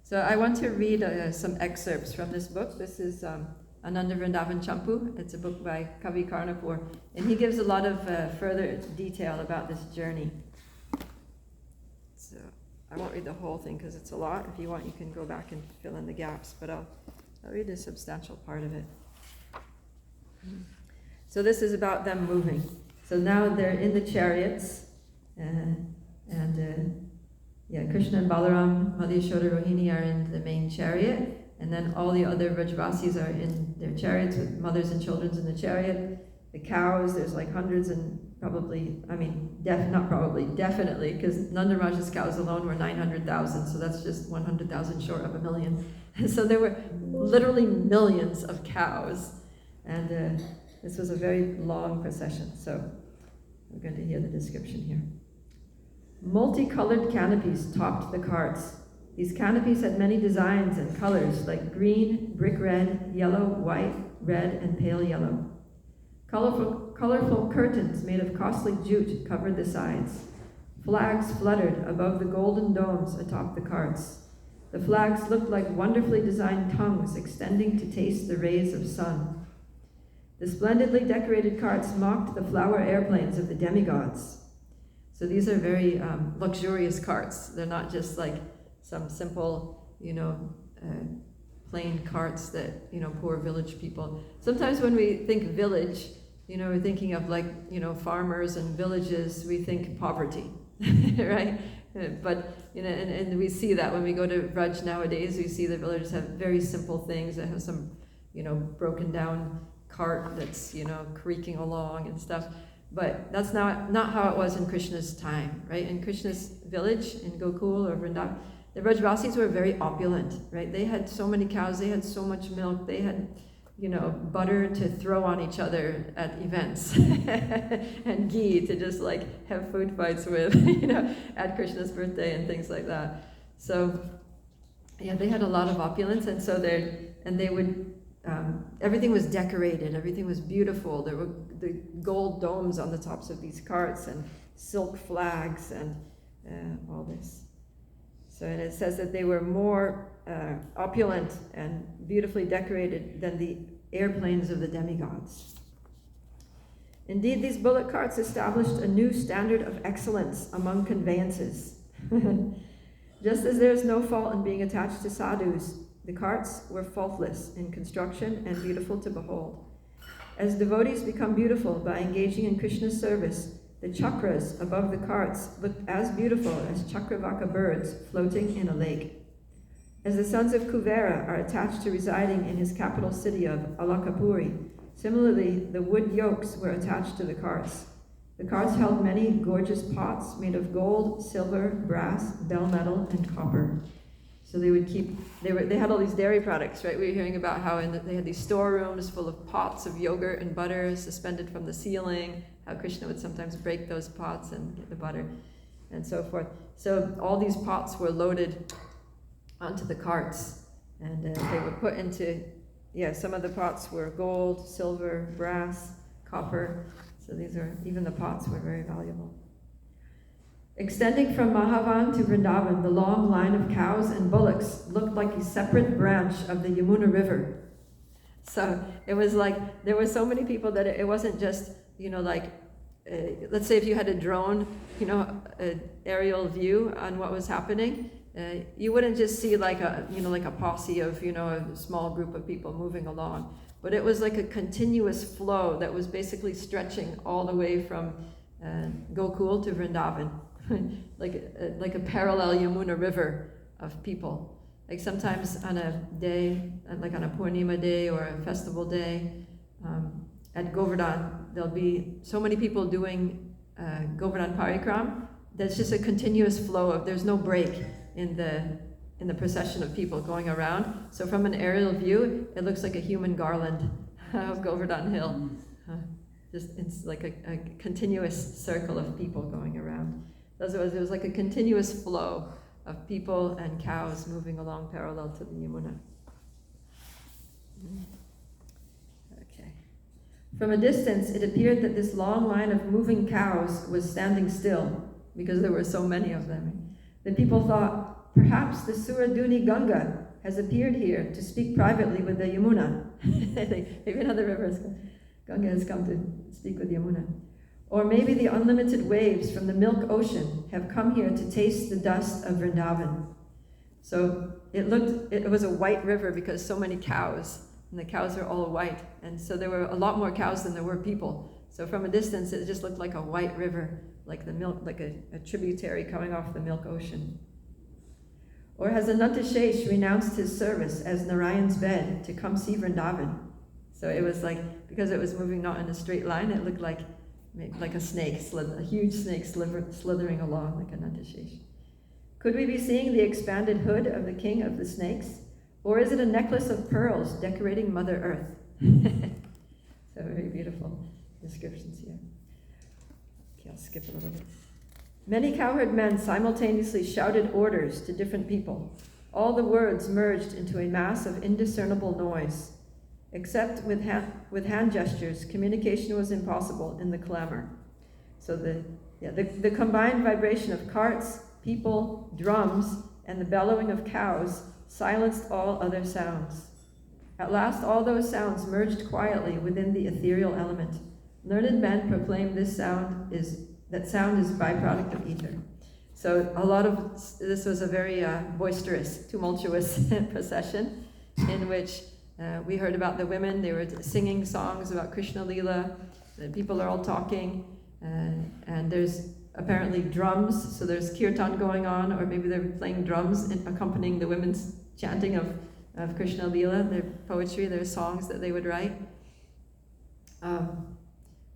So I want to read some excerpts from this book. This is Ananda Vrindavan Champu. It's a book by Kavi Karnapur, and he gives a lot of further detail about this journey. So I won't read the whole thing because it's a lot. If you want, you can go back and fill in the gaps, but I'll read a substantial part of it. So this is about them moving. So now they're in the chariots, Krishna and Balaram, Madhya Yashoda, Rohini are in the main chariot, and then all the other Vrajvasis are in their chariots with mothers and children in the chariot. The cows, there's like hundreds and definitely, because Nanda Raja's cows alone were 900,000, so that's just 100,000 short of 1 million. So there were literally millions of cows, and this was a very long procession, so we're going to hear the description here. Multicolored canopies topped the carts. These canopies had many designs and colors, like green, brick red, yellow, white, red, and pale yellow. Colorful curtains made of costly jute covered the sides. Flags fluttered above the golden domes atop the carts. The flags looked like wonderfully designed tongues extending to taste the rays of sun. The splendidly decorated carts mocked the flower airplanes of the demigods. So these are very luxurious carts. They're not just like some simple, plain carts that, poor village people. Sometimes when we think village, we're thinking of like, farmers and villages, we think poverty, right? But, and we see that when we go to Vraj nowadays, we see the villages have very simple things that have some, broken down cart that's, creaking along and stuff. But that's not how it was in Krishna's time, right? In Krishna's village, in Gokul or Vrindavan, the Vrajvasis were very opulent, right? They had so many cows, they had so much milk, they had, butter to throw on each other at events, and ghee to just like have food fights with, at Krishna's birthday and things like that. So, yeah, they had a lot of opulence, and so they would, everything was decorated, everything was beautiful. There were the gold domes on the tops of these carts and silk flags and all this. So, and it says that they were more opulent and beautifully decorated than the airplanes of the demigods. Indeed, these bullock carts established a new standard of excellence among conveyances. Just as there is no fault in being attached to sadhus, the carts were faultless in construction and beautiful to behold. As devotees become beautiful by engaging in Krishna's service, the chakras above the carts looked as beautiful as chakravaka birds floating in a lake. As the sons of Kuvera are attached to residing in his capital city of Alakapuri, similarly the wood yokes were attached to the carts. The carts held many gorgeous pots made of gold, silver, brass, bell metal, and copper. So they had all these dairy products, right? We were hearing about how they had these storerooms full of pots of yogurt and butter suspended from the ceiling, how Krishna would sometimes break those pots and get the butter, and so forth. So all these pots were loaded onto the carts, and they were put into, some of the pots were gold, silver, brass, copper. So even the pots were very valuable. Extending from Mahavan to Vrindavan, the long line of cows and bullocks looked like a separate branch of the Yamuna River. So it was like, there were so many people that it wasn't just, let's say if you had a drone, an aerial view on what was happening, you wouldn't just see like a posse of, a small group of people moving along. But it was like a continuous flow that was basically stretching all the way from Gokul to Vrindavan. like a parallel Yamuna river of people. Like sometimes on a day, like on a Purnima day or a festival day, at Govardhan, there'll be so many people doing Govardhan Parikram. That's just a continuous flow of, there's no break in the procession of people going around. So from an aerial view, it looks like a human garland of Govardhan Hill. Just it's like a continuous circle of people going around. It was like a continuous flow of people and cows moving along parallel to the Yamuna. Okay. From a distance, it appeared that this long line of moving cows was standing still because there were so many of them. The people thought, perhaps the Suraduni Ganga has appeared here to speak privately with the Yamuna. Maybe another river, Ganga has come to speak with Yamuna. Or maybe the unlimited waves from the milk ocean have come here to taste the dust of Vrindavan. So it was a white river because so many cows, and the cows are all white. And so there were a lot more cows than there were people. So from a distance, it just looked like a white river, like the milk, like a tributary coming off the milk ocean. Or has Anantashesh renounced his service as Narayan's bed to come see Vrindavan? So it was like, because it was moving not in a straight line, it looked like a snake, a huge snake slithering along like Anantashesh. Could we be seeing the expanded hood of the king of the snakes? Or is it a necklace of pearls decorating Mother Earth? So very beautiful descriptions here. Okay, I'll skip a little bit. Many cowherd men simultaneously shouted orders to different people. All the words merged into a mass of indiscernible noise. Except with hand gestures, communication was impossible in the clamor. So the combined vibration of carts, people, drums, and the bellowing of cows silenced all other sounds. At last, all those sounds merged quietly within the ethereal element. Learned men proclaim that sound is byproduct of ether. So this was a very boisterous, tumultuous procession in which we heard about the women. They were singing songs about Krishna-lila. The people are all talking, and there's apparently drums. So there's kirtan going on, or maybe they're playing drums accompanying the women's chanting of Krishna-lila, their poetry, their songs that they would write.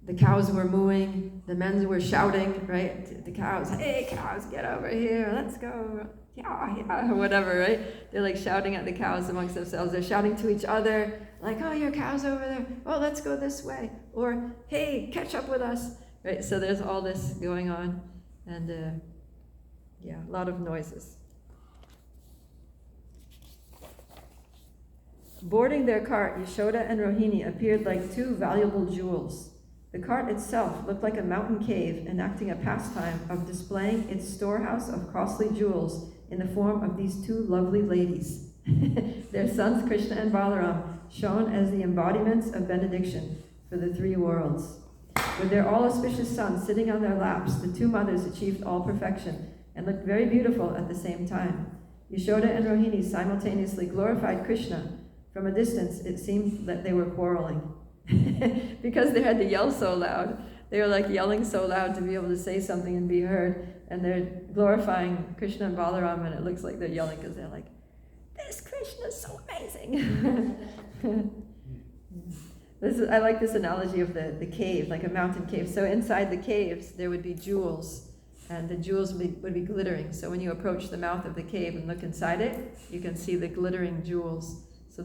The cows were mooing, the men were shouting, right? The cows, hey cows, get over here, let's go, yeah, whatever, right? They're like shouting at the cows amongst themselves. They're shouting to each other, like, oh, your cow's over there, oh, let's go this way, or hey, catch up with us, right? So there's all this going on, and a lot of noises. Boarding their cart, Yashoda and Rohini appeared like two valuable jewels. The cart itself looked like a mountain cave enacting a pastime of displaying its storehouse of costly jewels in the form of these two lovely ladies. Their sons Krishna and Balaram shone as the embodiments of benediction for the three worlds. With their all-auspicious sons sitting on their laps, the two mothers achieved all perfection and looked very beautiful at the same time. Yashoda and Rohini simultaneously glorified Krishna. From a distance, it seemed that they were quarreling. Because they had to yell so loud. They were like yelling so loud to be able to say something and be heard. And they're glorifying Krishna and Balaram, and it looks like they're yelling because they're like, this Krishna is so amazing. I like this analogy of the cave, like a mountain cave. So inside the caves, there would be jewels, and the jewels would be glittering. So when you approach the mouth of the cave and look inside it, you can see the glittering jewels. So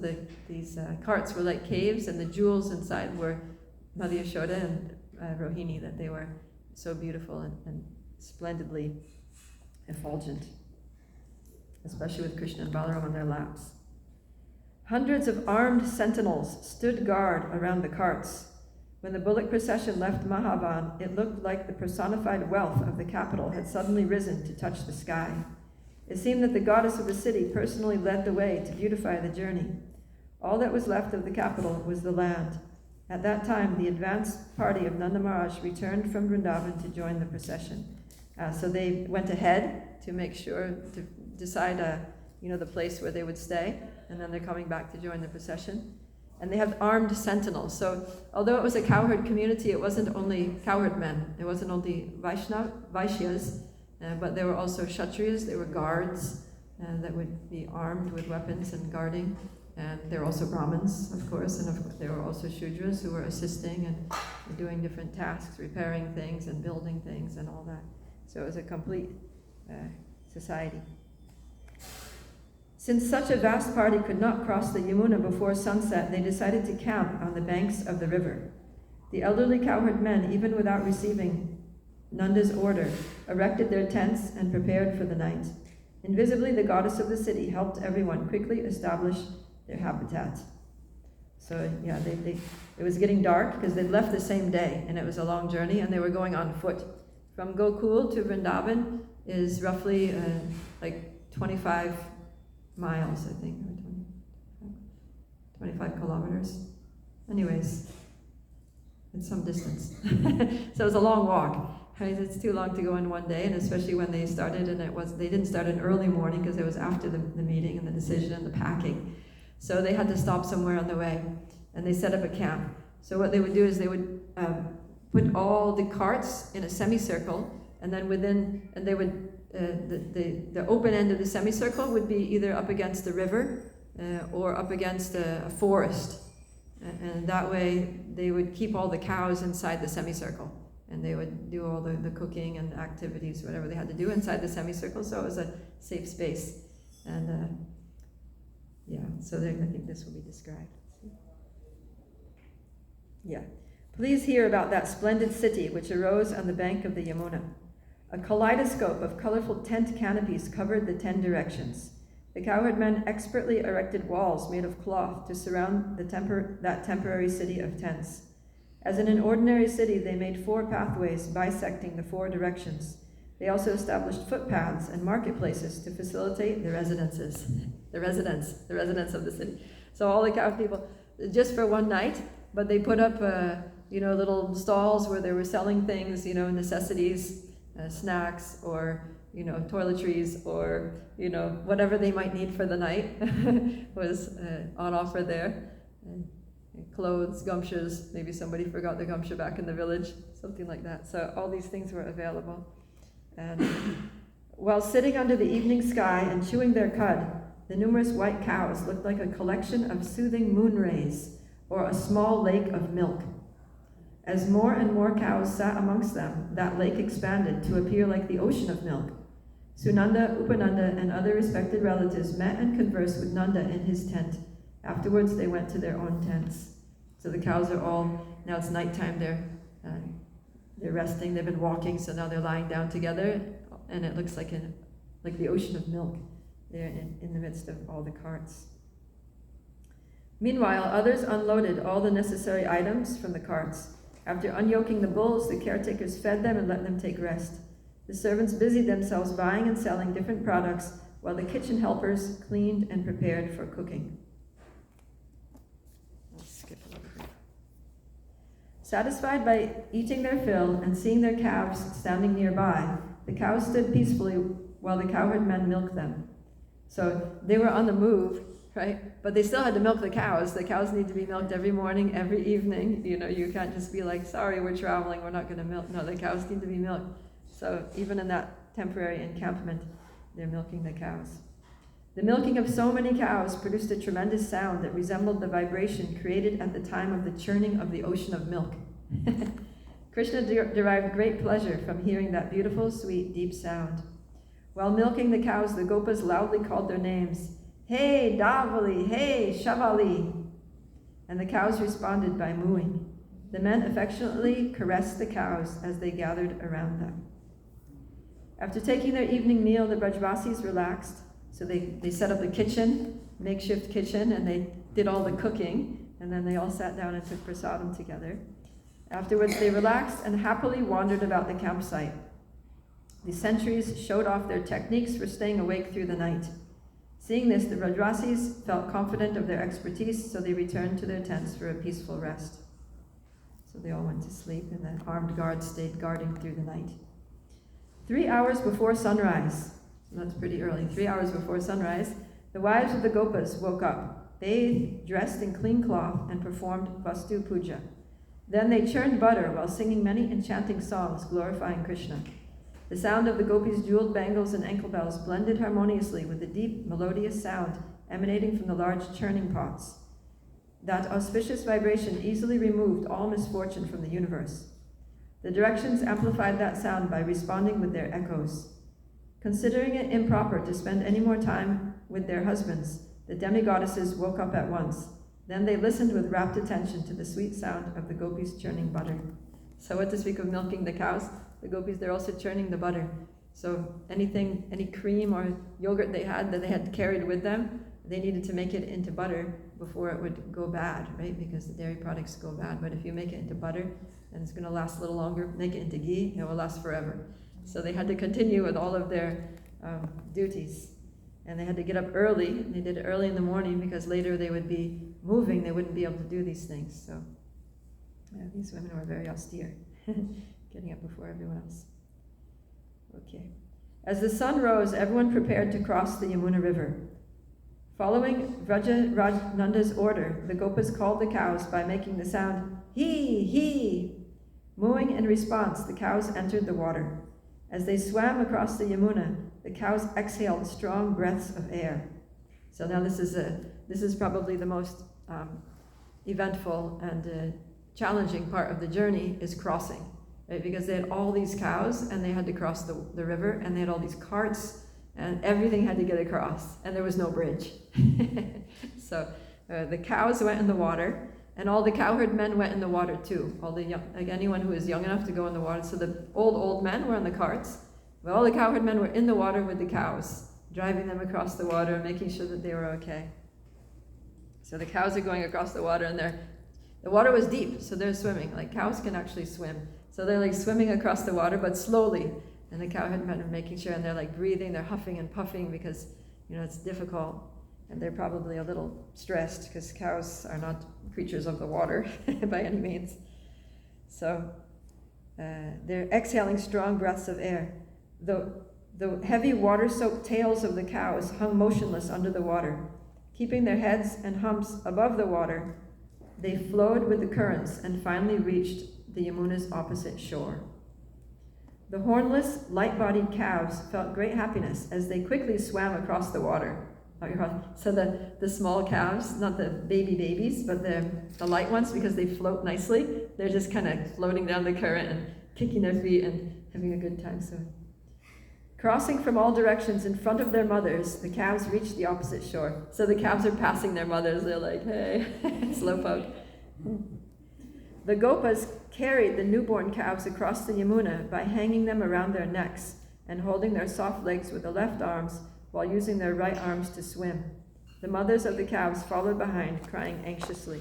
these carts were like caves, and the jewels inside were Mother Yashoda and Rohini, that they were so beautiful and splendidly effulgent, especially with Krishna and Balaram on their laps. Hundreds of armed sentinels stood guard around the carts. When the bullock procession left Mahavan, it looked like the personified wealth of the capital had suddenly risen to touch the sky. It seemed that the goddess of the city personally led the way to beautify the journey. All that was left of the capital was the land. At that time, the advanced party of Nanda Maharaj returned from Vrindavan to join the procession. So they went ahead to make sure, to decide the place where they would stay, and then they're coming back to join the procession. And they have armed sentinels. So although it was a cowherd community, it wasn't only cowherd men. It wasn't only Vaishyas, but there were also Kshatriyas, there were guards that would be armed with weapons and guarding. And there were also Brahmins, of course, and there were also Shudras who were assisting and doing different tasks, repairing things and building things and all that. So it was a complete society. Since such a vast party could not cross the Yamuna before sunset, they decided to camp on the banks of the river. The elderly cowherd men, even without receiving Nanda's order, erected their tents and prepared for the night. Invisibly, the goddess of the city helped everyone quickly establish their habitat. So yeah, it was getting dark because they'd left the same day, and it was a long journey, and they were going on foot. From Gokul to Vrindavan is roughly like 25 miles, I think, or 25 kilometers. Anyways, it's some distance. So it was a long walk. I mean, it's too long to go in one day, and especially when they started, and they didn't start in early morning because it was after the meeting and the decision and the packing. So they had to stop somewhere on the way, and they set up a camp. So what they would do is they would put all the carts in a semicircle, and then they would the open end of the semicircle would be either up against the river or up against a forest, and that way they would keep all the cows inside the semicircle, and they would do all the cooking and activities, whatever they had to do inside the semicircle, so it was a safe space. And so I think this will be described. Yeah. Please hear about that splendid city which arose on the bank of the Yamuna. A kaleidoscope of colorful tent canopies covered the 10 directions. The cowherd men expertly erected walls made of cloth to surround that temporary city of tents. As in an ordinary city, they made 4 pathways bisecting the 4 directions. They also established footpaths and marketplaces to facilitate the residents of the city. So all the cow people, just for one night, but they put up, little stalls where they were selling things, necessities, snacks, or, toiletries, or, whatever they might need for the night was on offer there. Clothes, gumshoes, maybe somebody forgot the gumshoe back in the village, something like that. So all these things were available. And while sitting under the evening sky and chewing their cud, the numerous white cows looked like a collection of soothing moon rays or a small lake of milk. As more and more cows sat amongst them, that lake expanded to appear like the ocean of milk. Sunanda, Upananda, and other respected relatives met and conversed with Nanda in his tent. Afterwards, they went to their own tents. So the cows are all, now it's nighttime, they're resting, they've been walking, so now they're lying down together, and it looks like the ocean of milk there in the midst of all the carts. Meanwhile, others unloaded all the necessary items from the carts. After unyoking the bulls, the caretakers fed them and let them take rest. The servants busied themselves buying and selling different products, while the kitchen helpers cleaned and prepared for cooking. Let's skip a little bit. Satisfied by eating their fill and seeing their calves standing nearby, the cows stood peacefully while the cowherd men milked them. So they were on the move, right? But they still had to milk the cows. The cows need to be milked every morning, every evening. You can't just be like, sorry, we're traveling, we're not going to milk. No, the cows need to be milked. So even in that temporary encampment, they're milking the cows. The milking of so many cows produced a tremendous sound that resembled the vibration created at the time of the churning of the ocean of milk. Krishna derived great pleasure from hearing that beautiful, sweet, deep sound. While milking the cows, the gopas loudly called their names, "Hey, Davali! Hey, Shavali!" And the cows responded by mooing. The men affectionately caressed the cows as they gathered around them. After taking their evening meal, the Brajvasis relaxed. So they set up a kitchen, makeshift kitchen, and they did all the cooking, and then they all sat down and took prasadam together. Afterwards, they relaxed and happily wandered about the campsite. The sentries showed off their techniques for staying awake through the night. Seeing this, the Brajvasis felt confident of their expertise, so they returned to their tents for a peaceful rest. So they all went to sleep, and the armed guards stayed guarding through the night. 3 hours before sunrise, so that's pretty early, 3 hours before sunrise, the wives of the gopas woke up, bathed, dressed in clean cloth, and performed Vastu Puja. Then they churned butter while singing many enchanting songs glorifying Krishna. The sound of the gopis' jeweled bangles and ankle bells blended harmoniously with the deep, melodious sound emanating from the large churning pots. That auspicious vibration easily removed all misfortune from the universe. The directions amplified that sound by responding with their echoes. Considering it improper to spend any more time with their husbands, the demigoddesses woke up at once. Then they listened with rapt attention to the sweet sound of the gopis churning butter. So what to speak of milking the cows? The gopis, they're also churning the butter. So anything, any cream or yogurt they had that they had carried with them, they needed to make it into butter before it would go bad, right? Because the dairy products go bad. But if you make it into butter, then it's going to last a little longer. Make it into ghee, it will last forever. So they had to continue with all of their duties. And they had to get up early. They did it early in the morning because later they would be moving. They wouldn't be able to do these things. So these women were very austere, getting up before everyone else. Okay. As the sun rose, everyone prepared to cross the Yamuna River. Following Vrajananda's order, the Gopas called the cows by making the sound, hee, hee. Mooing in response, the cows entered the water. As they swam across the Yamuna, the cows exhaled strong breaths of air. So now this is probably the most eventful and challenging part of the journey is crossing, right? Because they had all these cows and they had to cross the river, and they had all these carts and everything had to get across, and there was no bridge. So the cows went in the water, and all the cowherd men went in the water too. All the young, like anyone who was young enough to go in the water. So the old men were on the carts, but all the cowherd men were in the water with the cows, driving them across the water and making sure that they were okay. So the cows are going across the water, and the water was deep, so they're swimming. Like cows can actually swim. So they're like swimming across the water, but slowly. And the cowherd men are making sure, and they're like breathing, they're huffing and puffing because, it's difficult. And they're probably a little stressed because cows are not creatures of the water by any means. So they're exhaling strong breaths of air. The heavy water-soaked tails of the cows hung motionless under the water. Keeping their heads and humps above the water, they flowed with the currents and finally reached the Yamuna's opposite shore. The hornless, light-bodied calves felt great happiness as they quickly swam across the water. So the small calves, not the babies, but the light ones, because they float nicely, they're just kind of floating down the current and kicking their feet and having a good time swimming. Crossing from all directions in front of their mothers, the calves reached the opposite shore. So the calves are passing their mothers. They're like, hey, slowpoke. The Gopas carried the newborn calves across the Yamuna by hanging them around their necks and holding their soft legs with the left arms while using their right arms to swim. The mothers of the calves followed behind, crying anxiously.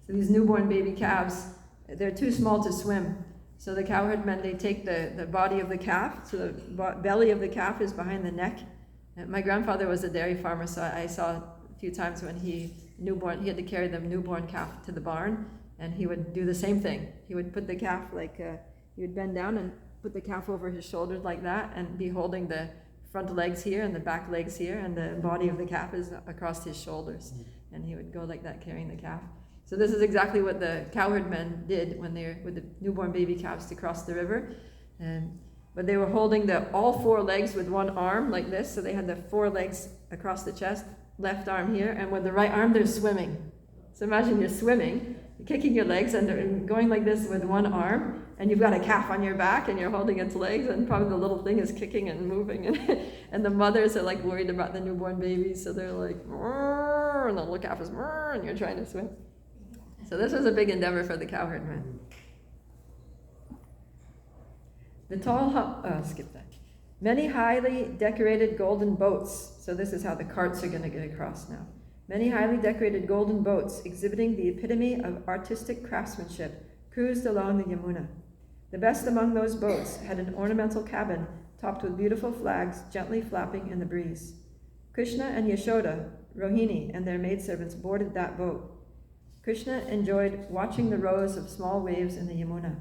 So these newborn baby calves, they're too small to swim. So the cowherd men, they take the body of the calf, so the belly of the calf is behind the neck. My grandfather was a dairy farmer, so I saw a few times when he had to carry the newborn calf to the barn, and he would do the same thing. He would put the calf he would bend down and put the calf over his shoulders like that and be holding the front legs here and the back legs here, and the body of the calf is across his shoulders. And he would go like that carrying the calf. So this is exactly what the cowherd men did when they were with the newborn baby calves to cross the river. But they were holding all four legs with one arm like this, so they had the four legs across the chest, left arm here, and with the right arm they're swimming. So imagine you're swimming, you're kicking your legs and going like this with one arm, and you've got a calf on your back and you're holding its legs, and probably the little thing is kicking and moving, and the mothers are like worried about the newborn babies, so they're like, and the little calf is, and you're trying to swim. So this was a big endeavor for the cowherd men. The skip that. Many highly decorated golden boats. So this is how the carts are going to get across now. Many highly decorated golden boats exhibiting the epitome of artistic craftsmanship cruised along the Yamuna. The best among those boats had an ornamental cabin topped with beautiful flags gently flapping in the breeze. Krishna and Yashoda, Rohini, and their maidservants boarded that boat. Krishna enjoyed watching the rows of small waves in the Yamuna.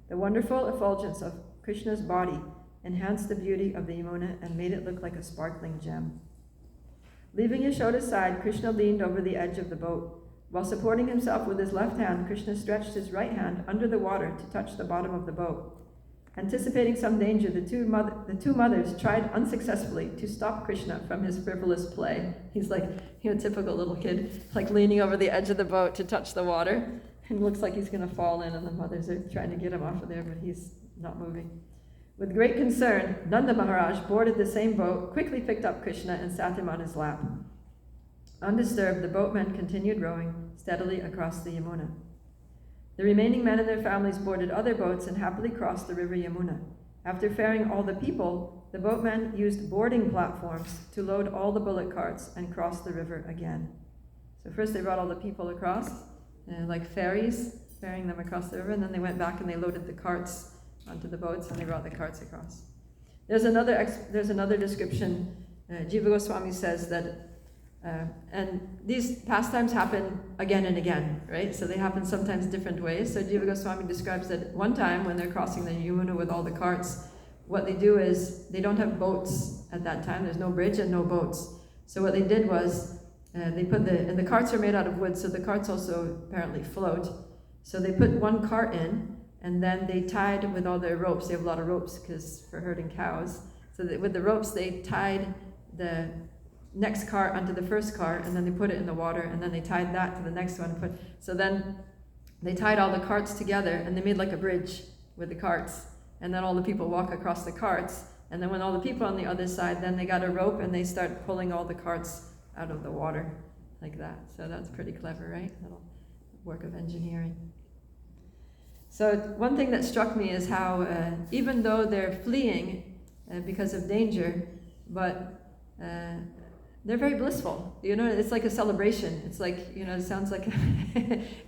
The wonderful effulgence of Krishna's body enhanced the beauty of the Yamuna and made it look like a sparkling gem. Leaving Yashoda's side, Krishna leaned over the edge of the boat. While supporting himself with his left hand, Krishna stretched his right hand under the water to touch the bottom of the boat. Anticipating some danger, the two mothers tried unsuccessfully to stop Krishna from his frivolous play. He's like, typical little kid, like leaning over the edge of the boat to touch the water. And it looks like he's going to fall in, and the mothers are trying to get him off of there, but he's not moving. With great concern, Nanda Maharaj boarded the same boat, quickly picked up Krishna, and sat him on his lap. Undisturbed, the boatmen continued rowing steadily across the Yamuna. The remaining men and their families boarded other boats and happily crossed the river Yamuna. After ferrying all the people, the boatmen used boarding platforms to load all the bullock carts and cross the river again. So first they brought all the people across, like ferries, ferrying them across the river, and then they went back and they loaded the carts onto the boats and they brought the carts across. There's another description. Jiva Goswami says that, and these pastimes happen again and again, right? So they happen sometimes different ways. So Jiva Goswami describes that one time when they're crossing the Yamuna with all the carts, what they do is they don't have boats at that time. There's no bridge and no boats. So what they did was they put and the carts are made out of wood, so the carts also apparently float. So they put one cart in, and then they tied with all their ropes. They have a lot of ropes because for herding cows. So that with the ropes, they tied the next cart onto the first cart, and then they put it in the water, and then they tied that to the next one. So then they tied all the carts together, and they made like a bridge with the carts, and then all the people walk across the carts, and then when all the people on the other side, then they got a rope, and they start pulling all the carts out of the water, like that. So that's pretty clever, right? Little work of engineering. So one thing that struck me is how even though they're fleeing because of danger, but they're very blissful. You know, it's like a celebration. It's like, you know, it sounds like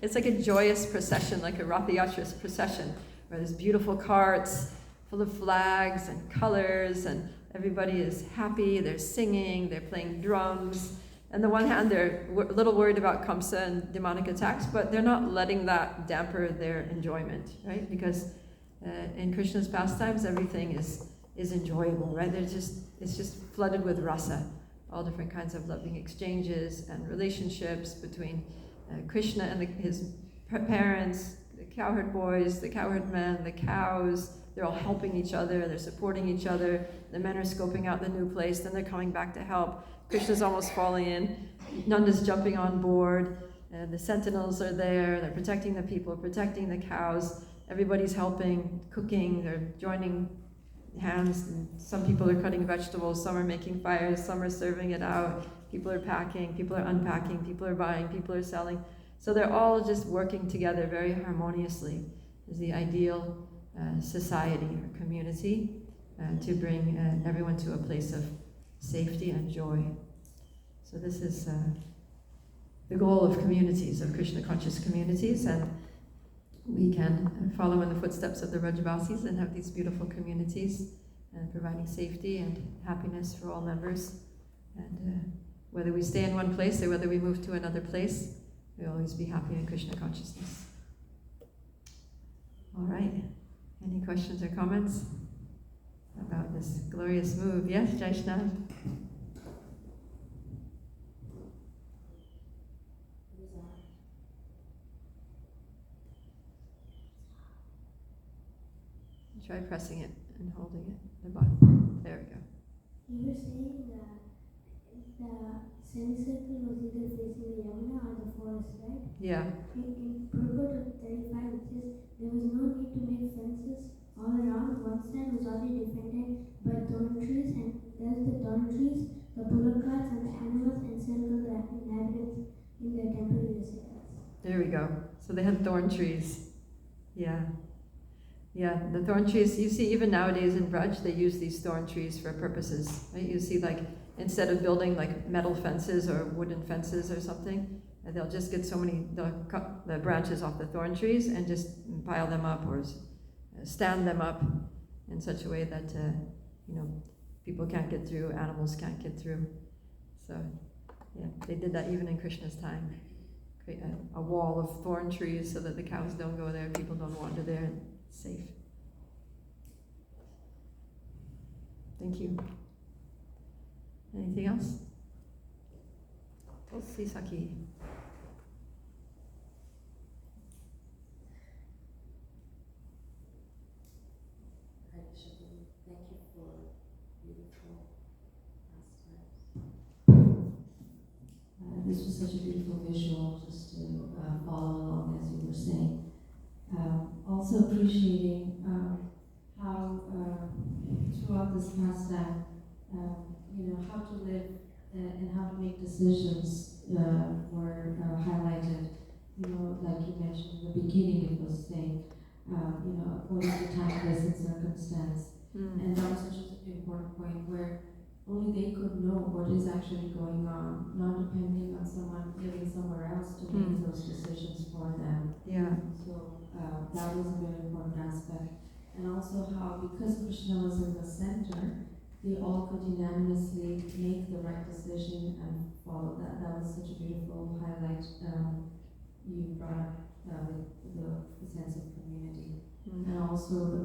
it's like a joyous procession, like a Rath Yatra procession, where there's beautiful carts full of flags and colors, and everybody is happy. They're singing, they're playing drums. On the one hand, they're a little worried about Kamsa and demonic attacks, but they're not letting that damper their enjoyment, right? Because in Krishna's pastimes, everything is enjoyable, right? It's just flooded with rasa, all different kinds of loving exchanges and relationships between Krishna and his parents, the cowherd boys, the cowherd men, the cows. They're all helping each other, they're supporting each other. The men are scoping out the new place, then they're coming back to help. Krishna's almost falling in. Nanda's jumping on board. The sentinels are there. They're protecting the people, protecting the cows. Everybody's helping, cooking. They're joining hands. And some people are cutting vegetables. Some are making fires. Some are serving it out. People are packing. People are unpacking. People are buying. People are selling. So they're all just working together very harmoniously. Is the ideal society or community to bring everyone to a place of safety and joy. So this is the goal of communities, of Krishna conscious communities, and we can follow in the footsteps of the Vrajavasis and have these beautiful communities and providing safety and happiness for all members. And whether we stay in one place or whether we move to another place, we'll always be happy in Krishna consciousness. All right. Any questions or comments about this glorious move? Yes, Jaishnav? Try pressing it and holding it, the button. There we go. You were saying that the semicircle was either facing the Yamuna or the forest, right? Yeah. In purport of 35, it says there was no need to make fences all around. One side was already defended by thorn trees, and there's the thorn trees, the bullock carts, and the animals encircle the inhabitants in their temporary residence. There we go. So they had thorn trees. Yeah. Yeah, the thorn trees, you see even nowadays in Braj, they use these thorn trees for purposes, right? You see, like, instead of building like metal fences or wooden fences or something, they'll just get they'll cut the branches off the thorn trees and just pile them up or stand them up in such a way that, people can't get through, animals can't get through. So, yeah, they did that even in Krishna's time. Create a wall of thorn trees so that the cows don't go there, people don't wander there, and it's safe. Thank you. Anything else? Tulsi Saki. Thank you for beautiful pastimes. This was such a beautiful visual just to follow along as you were saying. Also appreciating how throughout this pastime, how to live and how to make decisions were highlighted. Like you mentioned in the beginning, it was saying, according to time, place, and circumstance. And that was such an important point where only they could know what is actually going on, not depending on someone living somewhere else to make those decisions for them. Yeah. So that was a very important aspect. And also how, because Krishna was in the center, they all could unanimously make the right decision and follow that. That was such a beautiful highlight you brought up with the sense of community. And also the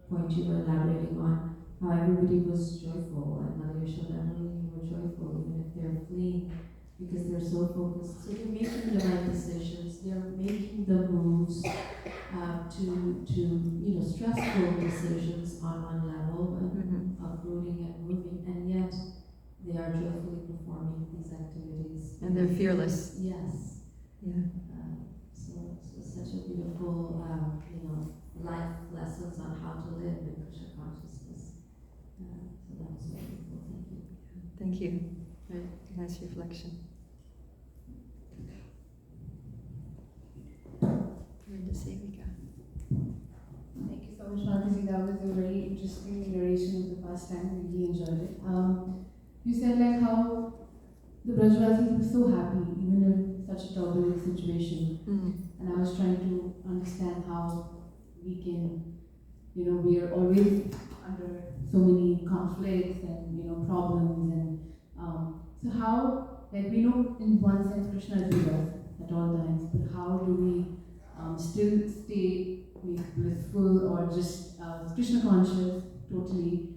point you were elaborating on, how everybody was joyful, and Mother Yashoda and Emily were joyful, even if they're fleeing, because they're so focused. So they're making the right decisions, they're making the moves to stressful decisions on one level, but uprooting and moving, and yet they are joyfully performing these activities. And they're fearless. Yes. Yeah. So such a beautiful, life lessons on how to live in Krishna consciousness. So that was very beautiful. Thank you. Thank you. Very nice reflection. Vrinda Sevika. Thank you so much, Mataji. That was a very interesting narration of the pastime. Really enjoyed it. You said like how the Brajavasis were so happy, even in such a turbulent situation. And I was trying to understand how we can, we are always under so many conflicts and, problems. And so how, like we know in one sense Krishna is with us at all times, but how do we still stay blissful or just Krishna conscious totally,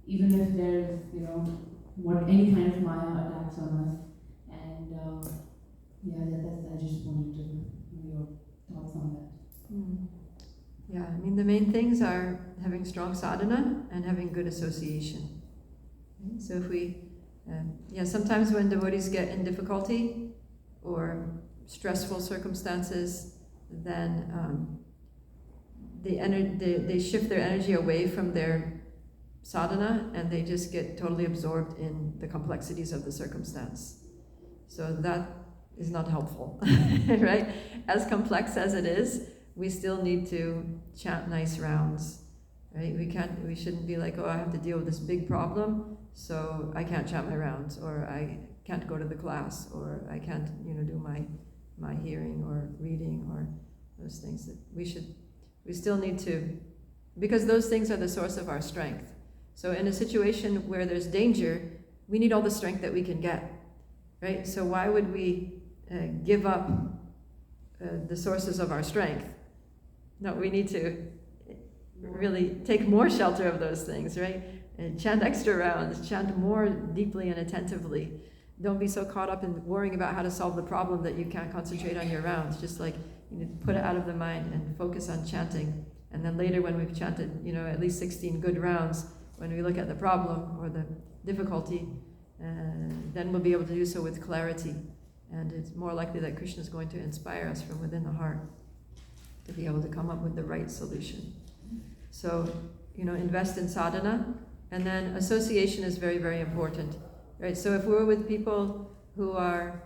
even if there's, any kind of Maya attacks on us. And I just wanted to know your thoughts on that. Yeah, I mean the main things are having strong sadhana and having good association. Okay? So if we, sometimes when devotees get in difficulty or stressful circumstances, then they shift their energy away from their sadhana and they just get totally absorbed in the complexities of the circumstance. So that is not helpful, right? As complex as it is, we still need to chant nice rounds, right? We shouldn't be like, oh, I have to deal with this big problem, so I can't chant my rounds, or I can't go to the class, or I can't, do my hearing or reading or those things that we still need to, because those things are the source of our strength. So in a situation where there's danger, we need all the strength that we can get, right? So why would we give up the sources of our strength? No, we need to really take more shelter of those things, right? And chant extra rounds, chant more deeply and attentively. Don't be so caught up in worrying about how to solve the problem that you can't concentrate on your rounds. Just like, put it out of the mind and focus on chanting. And then later when we've chanted, at least 16 good rounds, when we look at the problem or the difficulty, then we'll be able to do so with clarity. And it's more likely that Krishna is going to inspire us from within the heart to be able to come up with the right solution. So, invest in sadhana, and then association is very, very important, right? So if we're with people who are,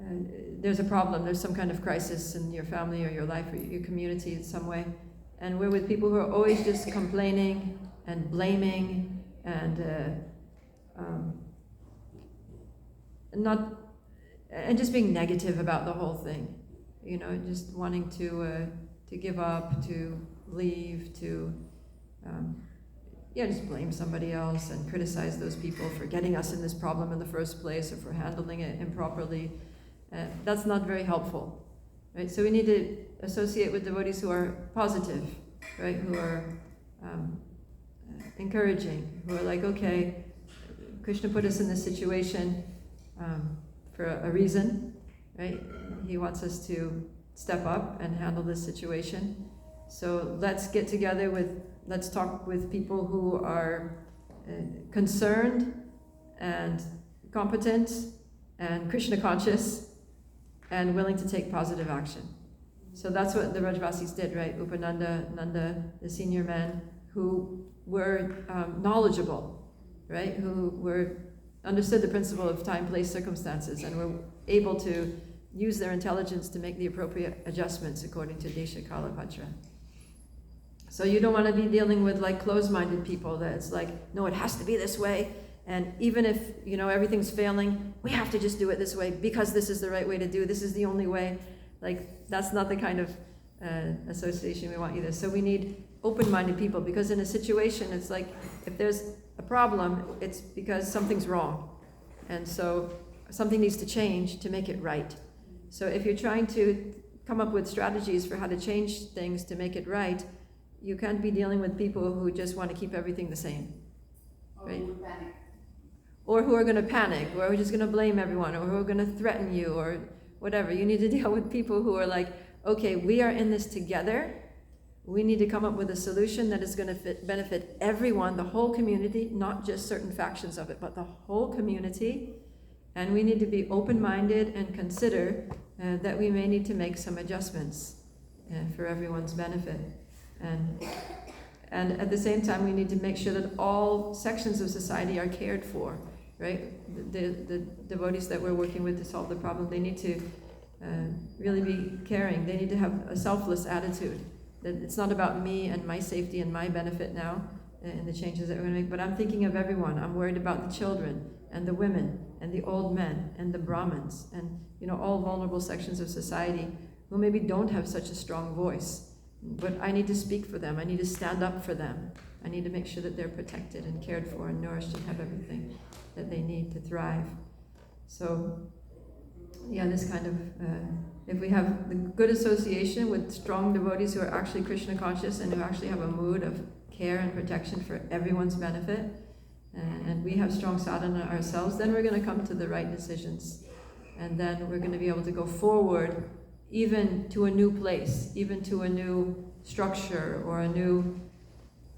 there's a problem, there's some kind of crisis in your family or your life or your community in some way, and we're with people who are always just complaining and blaming and just being negative about the whole thing, just wanting to give up, to leave, to just blame somebody else and criticize those people for getting us in this problem in the first place or for handling it improperly. That's not very helpful, right? So we need to associate with devotees who are positive, right? Who are encouraging, who are like, okay, Krishna put us in this situation for a reason, right? He wants us to step up and handle this situation. So let's get together let's talk with people who are concerned and competent and Krishna conscious and willing to take positive action. So that's what the Brajvasis did, right? Upananda, Nanda, the senior men who were knowledgeable, right? Who were understood the principle of time, place, circumstances, and were able to use their intelligence to make the appropriate adjustments according to Desha, Kala, Patra. So you don't want to be dealing with like closed-minded people that it's like, no, it has to be this way. And even if, you know, everything's failing, we have to just do it this way because this is the right way to do, this is the only way. Like, that's not the kind of association we want either. So we need open-minded people, because in a situation, it's like, if there's a problem, it's because something's wrong. And so something needs to change to make it right. So if you're trying to come up with strategies for how to change things to make it right, you can't be dealing with people who just want to keep everything the same. Right? Or who are going to panic, or who are just going to blame everyone, or who are going to threaten you, or whatever. You need to deal with people who are like, okay, we are in this together. We need to come up with a solution that is going to benefit everyone, the whole community, not just certain factions of it, but the whole community. And we need to be open-minded and consider that we may need to make some adjustments for everyone's benefit. And at the same time, we need to make sure that all sections of society are cared for, right? The devotees that we're working with to solve the problem, they need to really be caring. They need to have a selfless attitude. That it's not about me and my safety and my benefit now and the changes that we're going to make, but I'm thinking of everyone. I'm worried about the children and the women and the old men and the Brahmins and, you know, all vulnerable sections of society who maybe don't have such a strong voice. But I need to speak for them. I need to stand up for them. I need to make sure that they're protected and cared for and nourished and have everything that they need to thrive. So, yeah, this kind of, if we have the good association with strong devotees who are actually Krishna conscious and who actually have a mood of care and protection for everyone's benefit, and we have strong sadhana ourselves, then we're going to come to the right decisions. And then we're going to be able to go forward even to a new place, even to a new structure or a new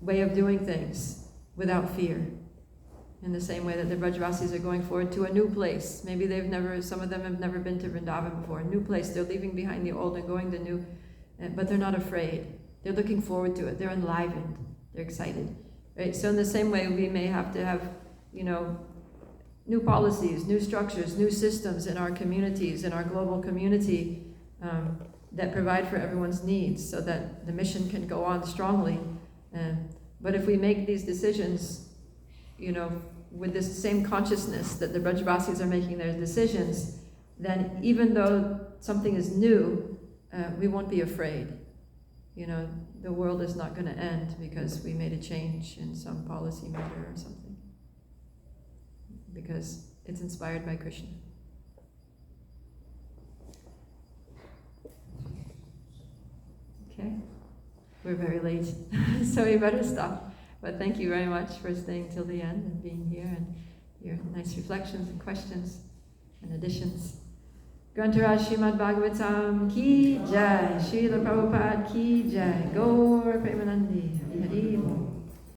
way of doing things without fear. In the same way that the Brajvasis are going forward to a new place. Maybe some of them have never been to Vrindavan before. A new place, they're leaving behind the old and going to new, but they're not afraid. They're looking forward to it. They're enlivened. They're excited. Right? So in the same way, we may have to have, you know, new policies, new structures, new systems in our communities, in our global community, that provide for everyone's needs so that the mission can go on strongly. But if we make these decisions, you know, with this same consciousness that the Brajvasis are making their decisions, then even though something is new, we won't be afraid. You know, the world is not going to end because we made a change in some policy matter or something. Because it's inspired by Krishna. Okay, we're very late, so we better stop. But thank you very much for staying till the end and being here and your nice reflections and questions and additions. Grantaraj Srimad Bhagavatam ki jai, Srila Prabhupada ki jai, Gaur Premanandi, Hari Hari Bol.